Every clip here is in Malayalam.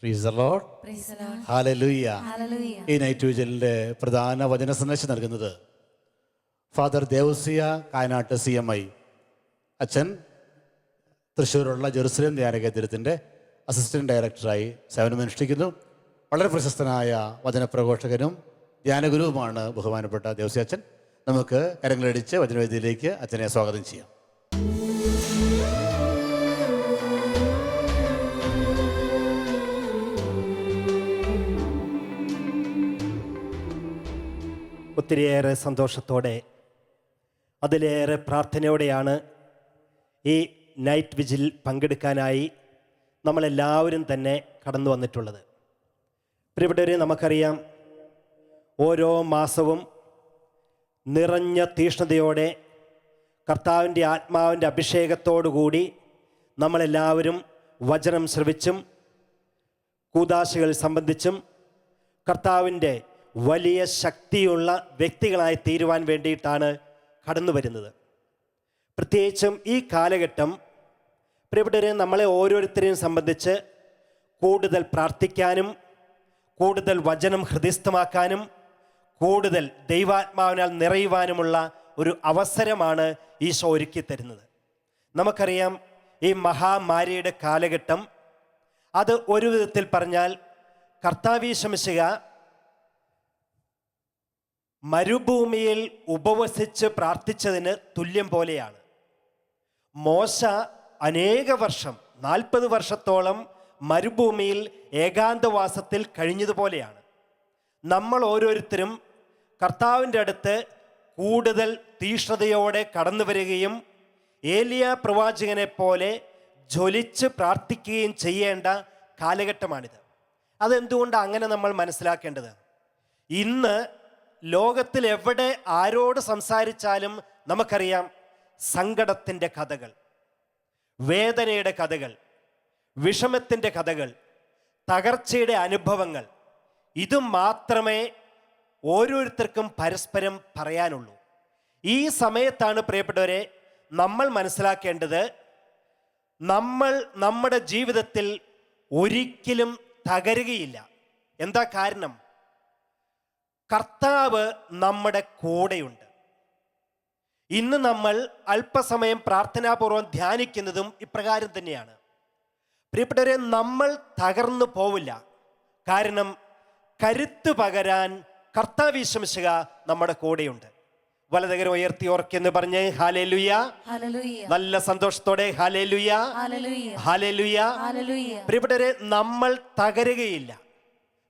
Praise the Lord. Praise the Lord. Hallelujah. Hallelujah. ഈ നൈറ്റ് വിജിലിൻ്റെ പ്രധാന വചന സന്ദേശം നൽകുന്നത് ഫാദർ ദേവസിയ കായനാട്ട് CMI അച്ഛൻ, തൃശ്ശൂരുള്ള ജെറുസലേം ധ്യാനകേന്ദ്രത്തിൻ്റെ അസിസ്റ്റൻറ്റ് ഡയറക്ടറായി സേവനമനുഷ്ഠിക്കുന്നു. വളരെ പ്രശസ്തനായ വചനപ്രഘോഷകനും ധ്യാനഗുരുവുമാണ് ബഹുമാനപ്പെട്ട ദേവസിയ അച്ഛൻ. നമുക്ക് കരങ്ങളടിച്ച് വചനവേദിയിലേക്ക് അച്ഛനെ സ്വാഗതം ചെയ്യാം. ഒത്തിരിയേറെ സന്തോഷത്തോടെ, അതിലേറെ പ്രാർത്ഥനയോടെയാണ് ഈ നൈറ്റ് വിജിൽ പങ്കെടുക്കാനായി നമ്മളെല്ലാവരും തന്നെ കടന്നു വന്നിട്ടുള്ളത്. പ്രിയപ്പെട്ടവരെ, നമുക്കറിയാം, ഓരോ മാസവും നിറഞ്ഞ തീഷ്ണതയോടെ കർത്താവിൻ്റെ ആത്മാവിൻ്റെ അഭിഷേകത്തോടുകൂടി നമ്മളെല്ലാവരും വചനം ശ്രവിച്ചും കൂദാശകൾ സംബന്ധിച്ചും കർത്താവിൻ്റെ വലിയ ശക്തിയുള്ള വ്യക്തികളായി തീരുവാൻ വേണ്ടിയിട്ടാണ് കടന്നു വരുന്നത്. പ്രത്യേകിച്ചും ഈ കാലഘട്ടം പ്രിയപ്പെട്ടവരെ, നമ്മളെ ഓരോരുത്തരെയും സംബന്ധിച്ച് കൂടുതൽ പ്രാർത്ഥിക്കാനും കൂടുതൽ വചനം ഹൃദയസ്ഥമാക്കാനും കൂടുതൽ ദൈവാത്മാവിനാൽ നിറയുവാനുമുള്ള ഒരു അവസരമാണ് ഈശോ ഒരുക്കി തരുന്നത്. നമുക്കറിയാം, ഈ മഹാമാരിയുടെ കാലഘട്ടം അത് ഒരു വിധത്തിൽ പറഞ്ഞാൽ കർത്താവീശോ മിശിഹ മരുഭൂമിയിൽ ഉപവസിച്ച് പ്രാർത്ഥിച്ചതിന് തുല്യം പോലെയാണ്. മോശ അനേക വർഷം, 40 വർഷത്തോളം മരുഭൂമിയിൽ ഏകാന്തവാസത്തിൽ കഴിഞ്ഞതുപോലെയാണ്. നമ്മൾ ഓരോരുത്തരും കർത്താവിൻ്റെ അടുത്ത് കൂടുതൽ തീഷ്ണതയോടെ കടന്നു വരികയും ഏലിയ പ്രവാചകനെ പോലെ ജ്വലിച്ച് പ്രാർത്ഥിക്കുകയും ചെയ്യേണ്ട കാലഘട്ടമാണിത്. അതെന്തുകൊണ്ടാണ് അങ്ങനെ നമ്മൾ മനസ്സിലാക്കേണ്ടത്? ഇന്ന് ലോകത്തിൽ എവിടെ ആരോട് സംസാരിച്ചാലും നമുക്കറിയാം, സങ്കടത്തിൻ്റെ കഥകൾ, വേദനയുടെ കഥകൾ, വിഷമത്തിൻ്റെ കഥകൾ, തകർച്ചയുടെ അനുഭവങ്ങൾ, ഇത് മാത്രമേ ഓരോരുത്തർക്കും പരസ്പരം പറയാനുള്ളൂ. ഈ സമയത്താണ് പ്രിയപ്പെട്ടവരെ നമ്മൾ മനസ്സിലാക്കേണ്ടത്, നമ്മൾ നമ്മുടെ ജീവിതത്തിൽ ഒരിക്കലും തകരുകയില്ല. എന്താ കാരണം? കർത്താവ് നമ്മുടെ കൂടെയുണ്ട്. ഇന്ന് നമ്മൾ അല്പസമയം പ്രാർത്ഥനാപൂർവം ധ്യാനിക്കുന്നതും ഇപ്രകാരം തന്നെയാണ്. പ്രിയപ്പെട്ടവരെ, നമ്മൾ തകർന്നു പോവില്ല. കാരണം കരുത്ത് പകരാൻ കർത്താവ് യേശു മിശിഹ നമ്മുടെ കൂടെയുണ്ട്. വലതുകരം ഉയർത്തി ഓർക്കെന്ന് പറഞ്ഞ് ഹല്ലേലൂയ. നല്ല സന്തോഷത്തോടെ ഹല്ലേലൂയ, ഹല്ലേലൂയ. പ്രിയപ്പെട്ടവരെ, നമ്മൾ തകരുകയില്ല.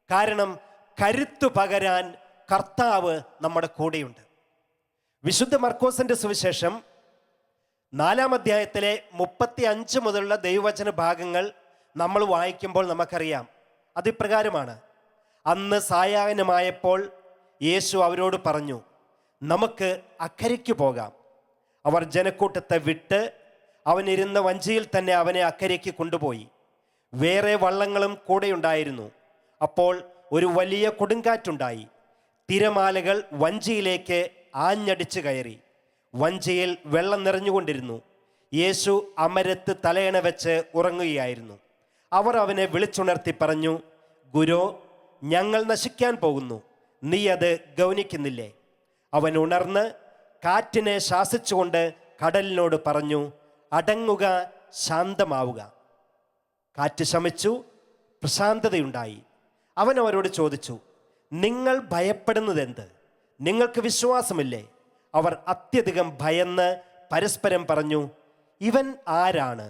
കാരണം കരുത്തു പകരാൻ കർത്താവ് നമ്മുടെ കൂടെയുണ്ട്. വിശുദ്ധ മർക്കോസിന്റെ സുവിശേഷം 4-ാം അധ്യായത്തിലെ 35 മുതലുള്ള ദൈവവചന ഭാഗങ്ങൾ നമ്മൾ വായിക്കുമ്പോൾ നമുക്കറിയാം, അതിപ്രകാരമാണ്. അന്ന് സായാഹ്നമായപ്പോൾ യേശു അവരോട് പറഞ്ഞു, നമുക്ക് അക്കരയ്ക്ക് പോകാം. അവർ ജനക്കൂട്ടത്തെ വിട്ട് അവനിരുന്ന വഞ്ചിയിൽ തന്നെ അവനെ അക്കരയ്ക്ക് കൊണ്ടുപോയി. വേറെ വള്ളങ്ങളും കൂടെയുണ്ടായിരുന്നു. അപ്പോൾ ഒരു വലിയ കൊടുങ്കാറ്റുണ്ടായി. തിരമാലകൾ വഞ്ചിയിലേക്ക് ആഞ്ഞടിച്ച് കയറി. വഞ്ചിയിൽ വെള്ളം നിറഞ്ഞുകൊണ്ടിരുന്നു. യേശു അമരത്ത് തലയണ വെച്ച് ഉറങ്ങുകയായിരുന്നു. അവർ അവനെ വിളിച്ചുണർത്തി പറഞ്ഞു, ഗുരോ, ഞങ്ങൾ നശിക്കാൻ പോകുന്നു, നീ അത് ഗൗനിക്കുന്നില്ലേ? അവൻ ഉണർന്ന് കാറ്റിനെ ശാസിച്ചുകൊണ്ട് കടലിനോട് പറഞ്ഞു, അടങ്ങുക, ശാന്തമാവുക. കാറ്റ് ശമിച്ചു, പ്രശാന്തതയുണ്ടായി. അവൻ അവരോട് ചോദിച്ചു, നിങ്ങൾ ഭയപ്പെടുന്നതെന്ത്? നിങ്ങൾക്ക് വിശ്വാസമില്ലേ? അവർ അത്യധികം ഭയന്ന് പരസ്പരം പറഞ്ഞു, ഇവൻ ആരാണ്?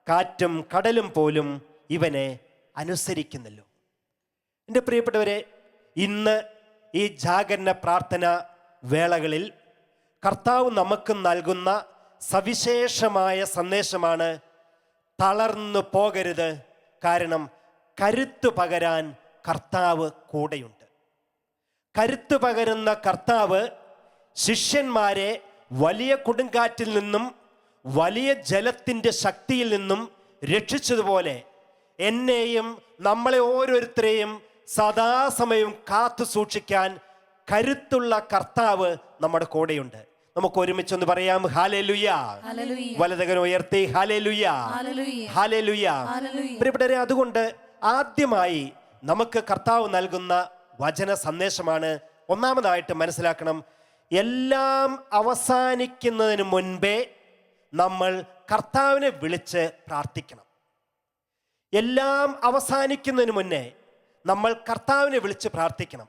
കാറ്റും കടലും പോലും ഇവനെ അനുസരിക്കുന്നല്ലോ. എൻ്റെ പ്രിയപ്പെട്ടവരെ, ഇന്ന് ഈ ജാഗരണ പ്രാർത്ഥന വേളകളിൽ കർത്താവ് നമുക്ക് നൽകുന്ന സവിശേഷമായ സന്ദേശമാണ്, തളർന്നു പോകരുത്. കാരണം കരുത്തു പകരാൻ കർത്താവ് കൂടെയുണ്ട്. കരുത്തു പകരുന്ന കർത്താവ് ശിഷ്യന്മാരെ വലിയ കൊടുങ്കാറ്റിൽ നിന്നും വലിയ ജലത്തിൻ്റെ ശക്തിയിൽ നിന്നും രക്ഷിച്ചതുപോലെ എന്നെയും നമ്മളെ ഓരോരുത്തരെയും സദാസമയം കാത്തു സൂക്ഷിക്കാൻ കരുത്തുള്ള കർത്താവ് നമ്മുടെ കൂടെയുണ്ട്. നമുക്ക് ഒരുമിച്ചൊന്ന് പറയാം, ഹല്ലേലൂയ. വലതുകരം ഉയർത്തി ഹല്ലേലൂയ, ഹല്ലേലൂയ. പ്രിയപ്പെട്ടവരെ, അതുകൊണ്ട് ആദ്യമായി നമുക്ക് കർത്താവ് നൽകുന്ന വചന സന്ദേശമാണ്. ഒന്നാമതായിട്ട് മനസ്സിലാക്കണം, എല്ലാം അവസാനിക്കുന്നതിന് മുൻപേ നമ്മൾ കർത്താവിനെ വിളിച്ച് പ്രാർത്ഥിക്കണം. എല്ലാം അവസാനിക്കുന്നതിന് മുന്നേ നമ്മൾ കർത്താവിനെ വിളിച്ച് പ്രാർത്ഥിക്കണം.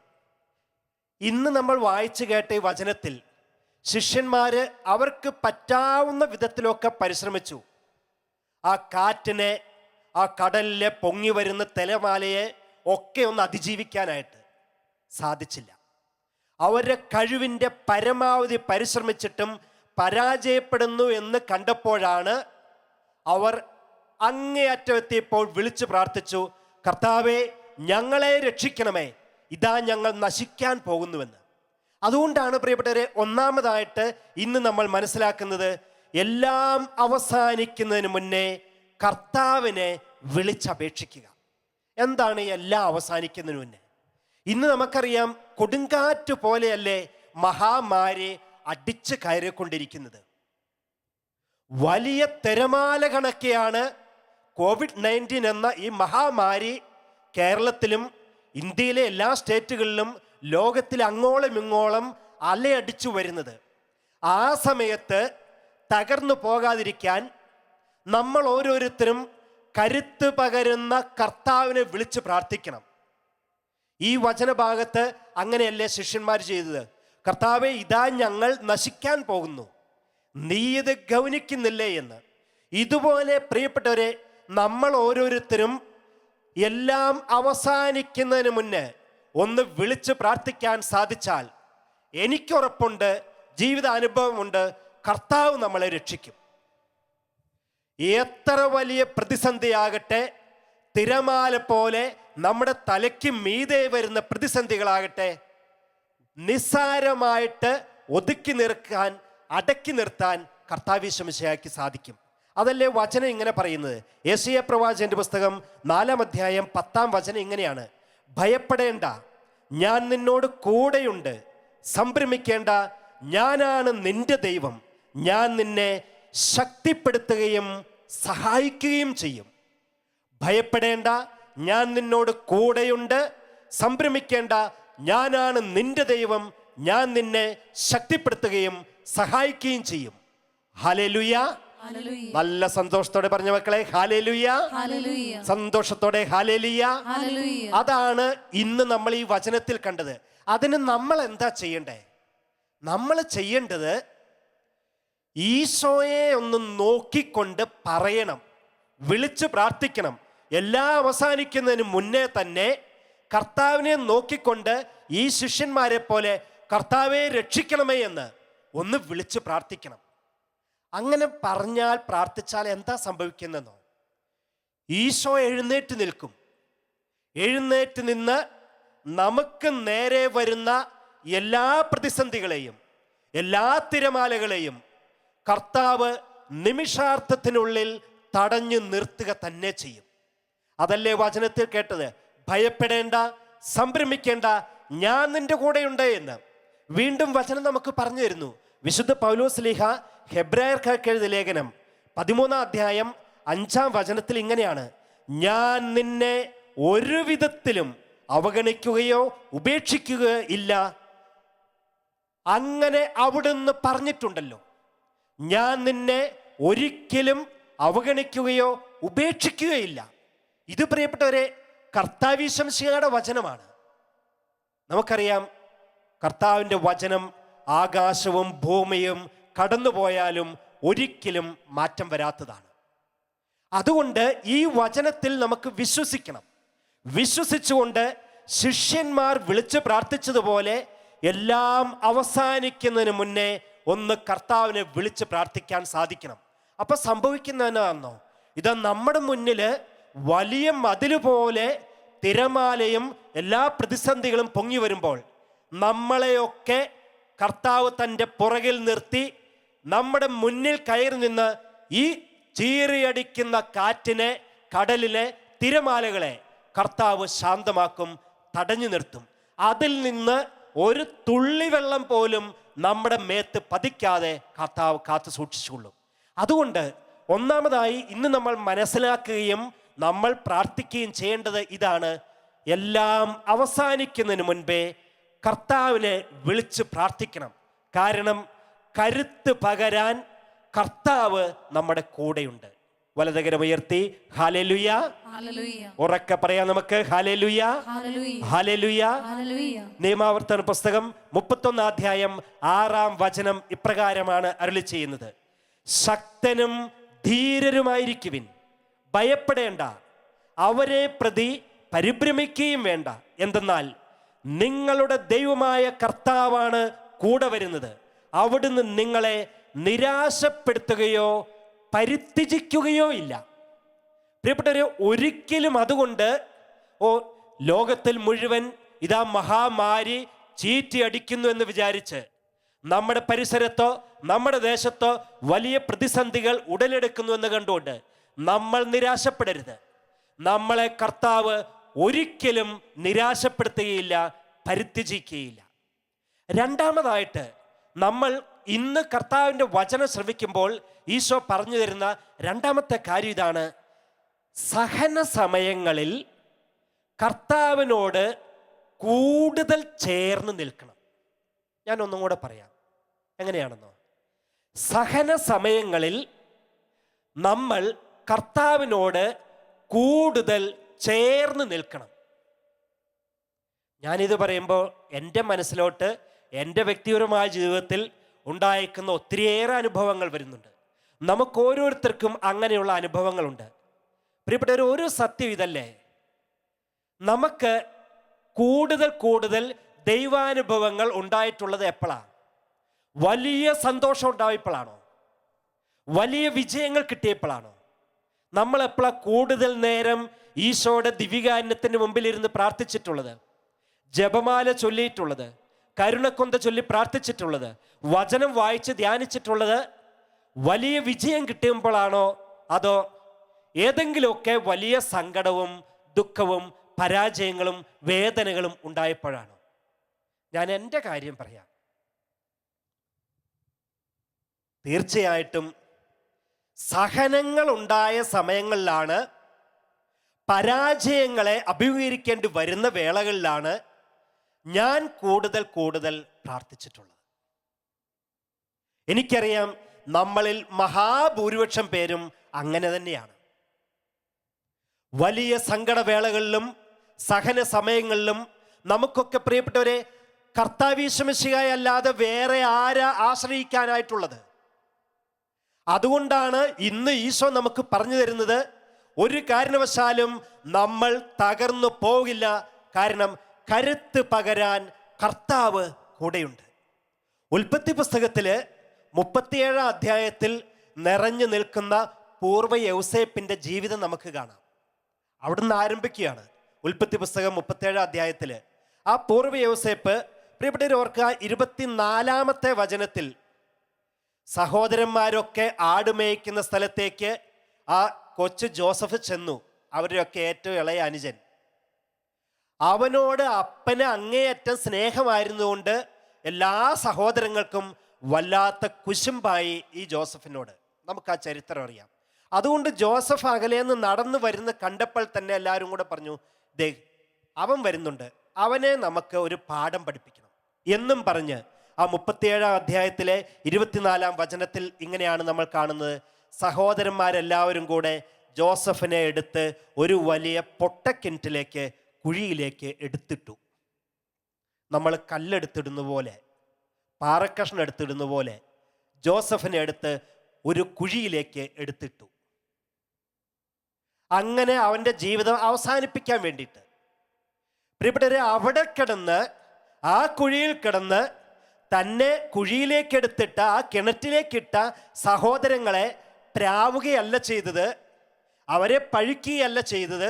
ഇന്ന് നമ്മൾ വായിച്ചു കേട്ട ഈ വചനത്തിൽ ശിഷ്യന്മാര് അവർക്ക് പറ്റാവുന്ന വിധത്തിലൊക്കെ പരിശ്രമിച്ചു. ആ കാറ്റിനെ, ആ കടലിലെ പൊങ്ങി വരുന്ന തിരമാലയെ ഒക്കെ ഒന്ന് അതിജീവിക്കാനായിട്ട് സാധിച്ചില്ല. അവരുടെ കഴിവിൻ്റെ പരമാവധി പരിശ്രമിച്ചിട്ടും പരാജയപ്പെടുന്നു എന്ന് കണ്ടപ്പോഴാണ് അവർ അങ്ങേയറ്റമെത്തിയപ്പോൾ വിളിച്ചു പ്രാർത്ഥിച്ചു, കർത്താവേ, ഞങ്ങളെ രക്ഷിക്കണമേ, ഇതാ ഞങ്ങൾ നശിക്കാൻ പോകുന്നുവെന്ന്. അതുകൊണ്ടാണ് പ്രിയപ്പെട്ടവരെ, ഒന്നാമതായിട്ട് ഇന്ന് നമ്മൾ മനസ്സിലാക്കുന്നത്, എല്ലാം അവസാനിക്കുന്നതിന് മുന്നേ കർത്താവിനെ വിളിച്ചപേക്ഷിക്കുക. എന്താണ് എല്ലാം അവസാനിക്കുന്നതിന് മുന്നേ? ഇന്ന് നമുക്കറിയാം, കൊടുങ്കാറ്റ് പോലെയല്ലേ മഹാമാരി അടിച്ചു കയറിക്കൊണ്ടിരിക്കുന്നത്. വലിയ തിരമാല കണക്കെയാണ് COVID-19 എന്ന ഈ മഹാമാരി കേരളത്തിലും ഇന്ത്യയിലെ എല്ലാ സ്റ്റേറ്റുകളിലും ലോകത്തിൽ അങ്ങോളം ഇങ്ങോളം അലയടിച്ചു വരുന്നത്. ആ സമയത്ത് തകർന്നു പോകാതിരിക്കാൻ നമ്മൾ ഓരോരുത്തരും കരുത്ത് പകരുന്ന കർത്താവിനെ വിളിച്ച് പ്രാർത്ഥിക്കണം. ഈ വചനഭാഗത്ത് അങ്ങനെയല്ലേ ശിഷ്യന്മാർ ചെയ്തത്? കർത്താവേ, ഇതാ ഞങ്ങൾ നശിക്കാൻ പോകുന്നു, നീ ഇത് ഗൗനിക്കുന്നില്ലേ എന്ന്. ഇതുപോലെ പ്രിയപ്പെട്ടവരെ, നമ്മൾ ഓരോരുത്തരും എല്ലാം അവസാനിക്കുന്നതിന് മുന്നേ ഒന്ന് വിളിച്ച് പ്രാർത്ഥിക്കാൻ സാധിച്ചാൽ എനിക്കുറപ്പുണ്ട്, ജീവിതാനുഭവമുണ്ട്, കർത്താവ് നമ്മളെ രക്ഷിക്കും. എത്ര വലിയ പ്രതിസന്ധിയാകട്ടെ, തിരമാല പോലെ നമ്മുടെ തലയ്ക്ക് മീതെ വരുന്ന പ്രതിസന്ധികളാകട്ടെ, നിസ്സാരമായിട്ട് ഒതുക്കി നിർത്താൻ, അടക്കി നിർത്താൻ കർത്താവ് ശമിശയ്ക്ക് സാധിക്കും. അതല്ലേ വചനം ഇങ്ങനെ പറയുന്നത്. യെശയ്യാ പ്രവാചകന്റെ പുസ്തകം 4-ാം അധ്യായം 10-ാം വചനം ഇങ്ങനെയാണ്, ഭയപ്പെടേണ്ട, ഞാൻ നിന്നോട് കൂടെയുണ്ട്, സംഭ്രമിക്കേണ്ട, ഞാനാണ് നിന്റെ ദൈവം, ഞാൻ നിന്നെ ശക്തിപ്പെടുത്തുകയും സഹായിക്കുകയും ചെയ്യും. ഭയപ്പെടേണ്ട, ഞാൻ നിന്നോട് കൂടെയുണ്ട്, സംഭ്രമിക്കേണ്ട, ഞാനാണ് നിന്റെ ദൈവം, ഞാൻ നിന്നെ ശക്തിപ്പെടുത്തുകയും സഹായിക്കുകയും ചെയ്യും. ഹല്ലേലൂയ. നല്ല സന്തോഷത്തോടെ പറഞ്ഞ മക്കളെ, ഹല്ലേലൂയ. സന്തോഷത്തോടെ ഹല്ലേലൂയ. അതാണ് ഇന്ന് നമ്മൾ ഈ വചനത്തിൽ കണ്ടത്. അതിന് നമ്മൾ എന്താ ചെയ്യണ്ടേ? നമ്മൾ ചെയ്യേണ്ടത് ഈശോയെ ഒന്ന് നോക്കിക്കൊണ്ട് പറയണം, വിളിച്ച് പ്രാർത്ഥിക്കണം. എല്ലാം അവസാനിക്കുന്നതിന് മുന്നേ തന്നെ കർത്താവിനെ നോക്കിക്കൊണ്ട് ഈ ശിഷ്യന്മാരെ പോലെ കർത്താവെ രക്ഷിക്കണമേ എന്ന് ഒന്ന് വിളിച്ച് പ്രാർത്ഥിക്കണം. അങ്ങനെ പറഞ്ഞാൽ, പ്രാർത്ഥിച്ചാൽ എന്താ സംഭവിക്കുന്നതെന്നോ? ഈശോ എഴുന്നേറ്റ് നിൽക്കും. എഴുന്നേറ്റ് നിന്ന് നമുക്ക് നേരെ വരുന്ന എല്ലാ പ്രതിസന്ധികളെയും, എല്ലാ തിരമാലകളെയും കർത്താവ് നിമിഷാർത്ഥത്തിനുള്ളിൽ തടഞ്ഞു നിർത്തുക തന്നെ ചെയ്യും. അതല്ലേ വചനത്തിൽ കേട്ടത്, ഭയപ്പെടേണ്ട, സംഭ്രമിക്കേണ്ട, ഞാൻ നിന്റെ കൂടെയുണ്ട് എന്ന്. വീണ്ടും വചനം നമുക്ക് പറഞ്ഞു തരുന്നു. വിശുദ്ധ പൗലോസ് ലീഹ ഹെബ്രായർക്ക് എഴുതിയ ലേഖനം 13-ാം അധ്യായം 5-ാം വചനത്തിൽ ഇങ്ങനെയാണ്, ഞാൻ നിന്നെ ഒരു വിധത്തിലും അവഗണിക്കുകയോ ഉപേക്ഷിക്കുകയോ ഇല്ല. അങ്ങനെ അവിടുന്ന് പറഞ്ഞിട്ടുണ്ടല്ലോ, ഞാൻ നിന്നെ ഒരിക്കലും അവഗണിക്കുകയോ ഉപേക്ഷിക്കുകയില്ല. ഇത് പ്രിയപ്പെട്ടവരെ കർത്താവ് ശംസിയുടെ വചനമാണ്. നമുക്കറിയാം, കർത്താവിൻ്റെ വചനം ആകാശവും ഭൂമിയും കടന്നുപോയാലും ഒരിക്കലും മാറ്റം വരാത്തതാണ്. അതുകൊണ്ട് ഈ വചനത്തിൽ നമുക്ക് വിശ്വസിക്കണം. വിശ്വസിച്ചുകൊണ്ട് ശിഷ്യന്മാർ വിളിച്ച് പ്രാർത്ഥിച്ചതുപോലെ എല്ലാം അവസാനിക്കുന്നതിന് മുന്നേ ഒന്ന് കർത്താവിനെ വിളിച്ച് പ്രാർത്ഥിക്കാൻ സാധിക്കണം. അപ്പൊ സംഭവിക്കുന്നതെന്നാണോ? ഇത് നമ്മുടെ മുന്നിൽ വലിയ മതില് പോലെ തിരമാലയും എല്ലാ പ്രതിസന്ധികളും പൊങ്ങി വരുമ്പോൾ നമ്മളെയൊക്കെ കർത്താവ് തൻ്റെ പുറകിൽ നിർത്തി നമ്മുടെ മുന്നിൽ കയറി നിന്ന് ഈ ചീറിയടിക്കുന്ന കാറ്റിനെ, കടലിലെ തിരമാലകളെ കർത്താവ് ശാന്തമാക്കും, തടഞ്ഞു നിർത്തും. അതിൽ നിന്ന് ഒരു തുള്ളി വെള്ളം പോലും നമ്മുടെ മേത്ത് പതിക്കാതെ കർത്താവ് കാത്തു സൂക്ഷിച്ചുകൊള്ളും. അതുകൊണ്ട് ഒന്നാമതായി ഇന്ന് നമ്മൾ മനസ്സിലാക്കുകയും നമ്മൾ പ്രാർത്ഥിക്കുകയും ചെയ്യേണ്ടത് ഇതാണ്: എല്ലാം അവസാനിക്കുന്നതിന് മുൻപേ കർത്താവിനെ വിളിച്ച് പ്രാർത്ഥിക്കണം. കാരണം കരുത്ത് പകരാൻ കർത്താവ് നമ്മുടെ കൂടെയുണ്ട്. വലതുകരം ഉയർത്തി ഹല്ലേലൂയ. ഉറക്കെ പറയാം നമുക്ക് ഹല്ലേലൂയ, ഹല്ലേലൂയ. നിയമാവർത്തന പുസ്തകം 31 അധ്യായം 6-ാം വചനം ഇപ്രകാരമാണ് അരുളി ചെയ്യുന്നത്: ശക്തനും ധീരരുമായിരിക്കുവിൻ, ഭയപ്പെടേണ്ട, അവരെ പ്രതി പരിഭ്രമിക്കുകയും വേണ്ട. എന്തെന്നാൽ നിങ്ങളുടെ ദൈവമായ കർത്താവാണ് കൂടെ വരുന്നത്. അവിടുന്ന് നിങ്ങളെ നിരാശപ്പെടുത്തുകയോ പരിത്യജിക്കുകയോ ഇല്ല. പ്രിയപ്പെട്ടവരെ, ഒരിക്കലും അതുകൊണ്ട് ലോകത്തിൽ മുഴുവൻ ഇതാ മഹാമാരി ചീറ്റിയടിക്കുന്നു എന്ന് വിചാരിച്ച് നമ്മുടെ പരിസരത്തോ നമ്മുടെ ദേശത്തോ വലിയ പ്രതിസന്ധികൾ ഉടലെടുക്കുന്നു എന്ന് കണ്ടുകൊണ്ട് നമ്മൾ നിരാശപ്പെടരുത്. നമ്മളെ കർത്താവ് ഒരിക്കലും നിരാശപ്പെടുത്തുകയില്ല, പരിത്യജിക്കുകയില്ല. രണ്ടാമതായിട്ട്, നമ്മൾ ഇന്ന് കർത്താവിൻ്റെ വചനം ശ്രവിക്കുമ്പോൾ ഈശോ പറഞ്ഞു തരുന്ന രണ്ടാമത്തെ കാര്യം ഇതാണ്: സഹന സമയങ്ങളിൽ കർത്താവിനോട് കൂടുതൽ ചേർന്ന് നിൽക്കണം. ഞാൻ ഒന്നും കൂടെ പറയാം, എങ്ങനെയാണെന്നോ. സഹന സമയങ്ങളിൽ നമ്മൾ കർത്താവിനോട് കൂടുതൽ ചേർന്ന് നിൽക്കണം. ഞാനിത് പറയുമ്പോൾ എൻ്റെ മനസ്സിലോട്ട് എൻ്റെ വ്യക്തിപരമായ ജീവിതത്തിൽ ഉണ്ടായിരിക്കുന്ന ഒത്തിരിയേറെ അനുഭവങ്ങൾ വരുന്നുണ്ട്. നമുക്ക് ഓരോരുത്തർക്കും അങ്ങനെയുള്ള അനുഭവങ്ങളുണ്ട്. പ്രിയപ്പെട്ടവർ, ഒരു സത്യം ഇതല്ലേ: നമുക്ക് കൂടുതൽ കൂടുതൽ ദൈവാനുഭവങ്ങൾ ഉണ്ടായിട്ടുള്ളത് എപ്പോഴാണ്? വലിയ സന്തോഷം ഉണ്ടായപ്പോഴാണോ? വലിയ വിജയങ്ങൾ കിട്ടിയപ്പോഴാണോ? നമ്മൾ എപ്പോഴാണ് കൂടുതൽ നേരം ഈശോയുടെ ദിവികാരുണ്യത്തിന് മുമ്പിലിരുന്ന് പ്രാർത്ഥിച്ചിട്ടുള്ളത്, ജപമാല ചൊല്ലിയിട്ടുള്ളത്, കരുണക്കൊന്ത ചൊല്ലി പ്രാർത്ഥിച്ചിട്ടുള്ളത്, വചനം വായിച്ച് ധ്യാനിച്ചിട്ടുള്ളത് വലിയ വിജയം കിട്ടുമ്പോഴാണോ? അതോ ഏതെങ്കിലുമൊക്കെ വലിയ സങ്കടവും ദുഃഖവും പരാജയങ്ങളും വേദനകളും ഉണ്ടായപ്പോഴാണോ? ഞാൻ എൻ്റെ കാര്യം പറയാം. തീർച്ചയായിട്ടും സഹനങ്ങൾ ഉണ്ടായ സമയങ്ങളിലാണ്, പരാജയങ്ങളെ അഭിമുഖീകരിക്കേണ്ടി വരുന്ന വേളകളിലാണ് ഞാൻ കൂടുതൽ കൂടുതൽ പ്രാർത്ഥിച്ചിട്ടുള്ളത്. എനിക്കറിയാം നമ്മളിൽ മഹാഭൂരിപക്ഷം പേരും അങ്ങനെ തന്നെയാണ്. വലിയ സങ്കടവേളകളിലും സഹന സമയങ്ങളിലും നമുക്കൊക്കെ പ്രിയപ്പെട്ടവരെ കർത്താവീശമിശിഹായെ അല്ലാതെ വേറെ ആരാ ആശ്രയിക്കാനായിട്ടുള്ളത്? അതുകൊണ്ടാണ് ഇന്ന് ഈശോ നമുക്ക് പറഞ്ഞു തരുന്നത്, ഒരു കാരണവശാലും നമ്മൾ തകർന്നു പോകില്ല. കാരണം കരുത്ത് പകരാൻ കർത്താവ് കൂടെയുണ്ട്. ഉൽപ്പത്തി പുസ്തകത്തില് 37-ാം അധ്യായത്തിൽ നിറഞ്ഞു നിൽക്കുന്ന പൂർവ്വ യൗസേപ്പിന്റെ ജീവിതം നമുക്ക് കാണാം. അവിടുന്ന് ആരംഭിക്കുകയാണ് ഉൽപ്പത്തി പുസ്തകം 37-ാം അധ്യായത്തില്. ആ പൂർവ്വ യൗസേപ്പ്, പ്രിയപ്പെട്ടവർ ഓർക്കുക, 24-ാമത്തെ വചനത്തിൽ സഹോദരന്മാരൊക്കെ ആടുമേയ്ക്കുന്ന സ്ഥലത്തേക്ക് ആ കൊച്ചു ജോസഫ് ചെന്നു. അവരുടെയൊക്കെ ഏറ്റവും ഇളയ അനുജൻ. അവനോട് അപ്പന് അങ്ങേയറ്റം സ്നേഹമായിരുന്നുകൊണ്ട് എല്ലാ സഹോദരങ്ങൾക്കും വല്ലാത്ത കുശുമ്പായി ഈ ജോസഫിനോട്. നമുക്ക് ആ ചരിത്രം അറിയാം. അതുകൊണ്ട് ജോസഫ് അകലേന്ന് നടന്നു വരുന്ന കണ്ടപ്പോൾ തന്നെ എല്ലാവരും കൂടെ പറഞ്ഞു, ദേ അവൻ വരുന്നുണ്ട്, അവനെ നമുക്ക് ഒരു പാഠം പഠിപ്പിക്കണം എന്നും പറഞ്ഞ് ആ 37-ാം അധ്യായത്തിലെ 24-ാം വചനത്തിൽ ഇങ്ങനെയാണ് നമ്മൾ കാണുന്നത്: സഹോദരന്മാരെല്ലാവരും കൂടെ ജോസഫിനെ എടുത്ത് ഒരു വലിയ പൊട്ടക്കിണറ്റിലേക്ക്, കുഴിയിലേക്ക് എടുത്തിട്ടു. നമ്മൾ കല്ലെടുത്തിടുന്ന പോലെ, പാറക്കഷ്ണം എടുത്തിടുന്ന പോലെ ജോസഫിനെ എടുത്ത് ഒരു കുഴിയിലേക്ക് എടുത്തിട്ടു. അങ്ങനെ അവൻ്റെ ജീവിതം അവസാനിപ്പിക്കാൻ വേണ്ടിയിട്ട്. പ്രിയപ്പെട്ടവരെ, അവിടെ കിടന്ന്, ആ കുഴിയിൽ കിടന്ന് തന്നെ കുഴിയിലേക്ക് എടുത്തിട്ട, ആ കിണറ്റിലേക്കിട്ട സഹോദരങ്ങളെ പ്രാവുകയല്ല ചെയ്തത്, അവരെ പഴിക്കുകയല്ല ചെയ്തത്,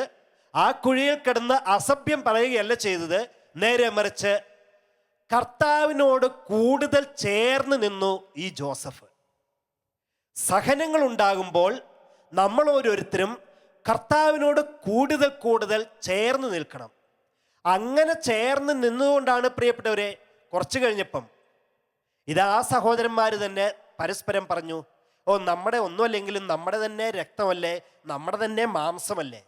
ആ കുഴിയിൽ കിടന്ന് അസഭ്യം പറയുകയല്ല ചെയ്തത്. നേരെ മറിച്ച് കർത്താവിനോട് കൂടുതൽ ചേർന്ന് നിന്നു ഈ ജോസഫ്. സഹനങ്ങൾ ഉണ്ടാകുമ്പോൾ നമ്മൾ ഓരോരുത്തരും കർത്താവിനോട് കൂടുതൽ കൂടുതൽ ചേർന്ന് നിൽക്കണം. അങ്ങനെ ചേർന്ന് നിന്നുകൊണ്ടാണ് പ്രിയപ്പെട്ടവരെ കുറച്ച് കഴിഞ്ഞപ്പം ഇതാ സഹോദരന്മാർ തന്നെ പരസ്പരം പറഞ്ഞു, ഓ നമ്മുടെ ഒന്നുമല്ലെങ്കിലും നമ്മുടെ തന്നെ രക്തമല്ലേ, നമ്മുടെ തന്നെ മാംസമല്ലേ,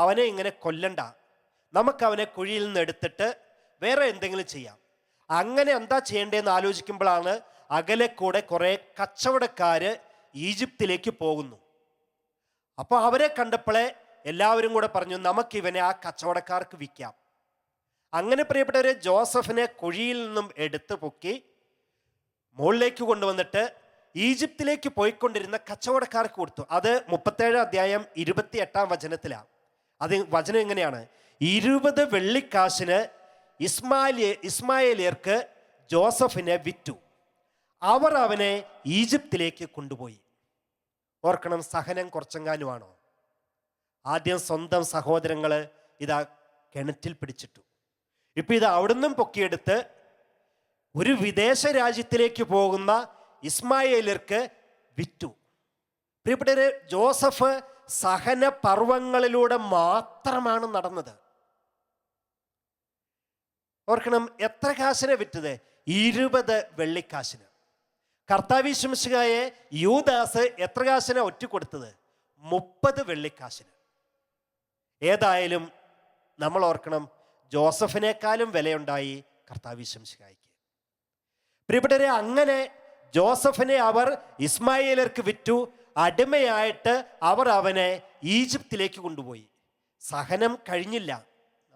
അവനെ ഇങ്ങനെ കൊല്ലണ്ട, നമുക്ക് അവനെ കുഴിയിൽ നിന്ന് എടുത്തിട്ട് വേറെ എന്തെങ്കിലും ചെയ്യാം. അങ്ങനെ എന്താ ചെയ്യേണ്ടതെന്ന് ആലോചിക്കുമ്പോഴാണ് അകലെ കൂടെ കുറേ കച്ചവടക്കാര് ഈജിപ്തിലേക്ക് പോകുന്നു. അപ്പോൾ അവരെ കണ്ടപ്പോഴേ എല്ലാവരും കൂടെ പറഞ്ഞു, നമുക്കിവനെ ആ കച്ചവടക്കാർക്ക് വിൽക്കാം. അങ്ങനെ പ്രിയപ്പെട്ടവരെ, ജോസഫിനെ കുഴിയിൽ നിന്നും എടുത്ത് പൊക്കി മുകളിലേക്ക് കൊണ്ടുവന്നിട്ട് ഈജിപ്തിലേക്ക് പോയിക്കൊണ്ടിരുന്ന കച്ചവടക്കാർക്ക് കൊടുത്തു. അത് 37 അധ്യായം 28 വചനത്തിലാണ്. അത് വചനം എങ്ങനെയാണ്? 20 വെള്ളിക്കാശിന് ഇസ്മായേലിയർക്ക് ജോസഫിനെ വിറ്റു. അവർ അവനെ ഈജിപ്തിലേക്ക് കൊണ്ടുപോയി. ഓർക്കണം, സഹനം കുറച്ചെങ്ങാനുമാണോ? ആദ്യം സ്വന്തം സഹോദരങ്ങള് ഇതാ കിണറ്റിൽ പിടിച്ചിട്ടു. ഇപ്പൊ ഇത് അവിടുന്നും പൊക്കിയെടുത്ത് ഒരു വിദേശ രാജ്യത്തിലേക്ക് പോകുന്ന ഇസ്മായേലിയർക്ക് വിറ്റു. പ്രിയപ്പെട്ടവരെ, ജോസഫ് സഹന പർവങ്ങളിലൂടെ മാത്രമാണ് നടന്നത്. ഓർക്കണം, എത്ര കാശിനെ വിറ്റത്? 20 വെള്ളിക്കാശിന്. കർത്താവ് ശിംശിഹായെ യൂദാസ് എത്ര കാശിനെ ഒറ്റുകൊടുത്തത്? 30 വെള്ളിക്കാശിന്. ഏതായാലും നമ്മൾ ഓർക്കണം, ജോസഫിനേക്കാളും വിലയുണ്ടായി കർത്താവ് ശിംശിഹായ്ക്ക്. പ്രിയപ്പെട്ടവരെ, അങ്ങനെ ജോസഫിനെ അവർ ഇസ്മായേലർക്ക് വിറ്റു. അടിമയായിട്ട് അവർ അവനെ ഈജിപ്തിലേക്ക് കൊണ്ടുപോയി. സഹനം കഴിഞ്ഞില്ല.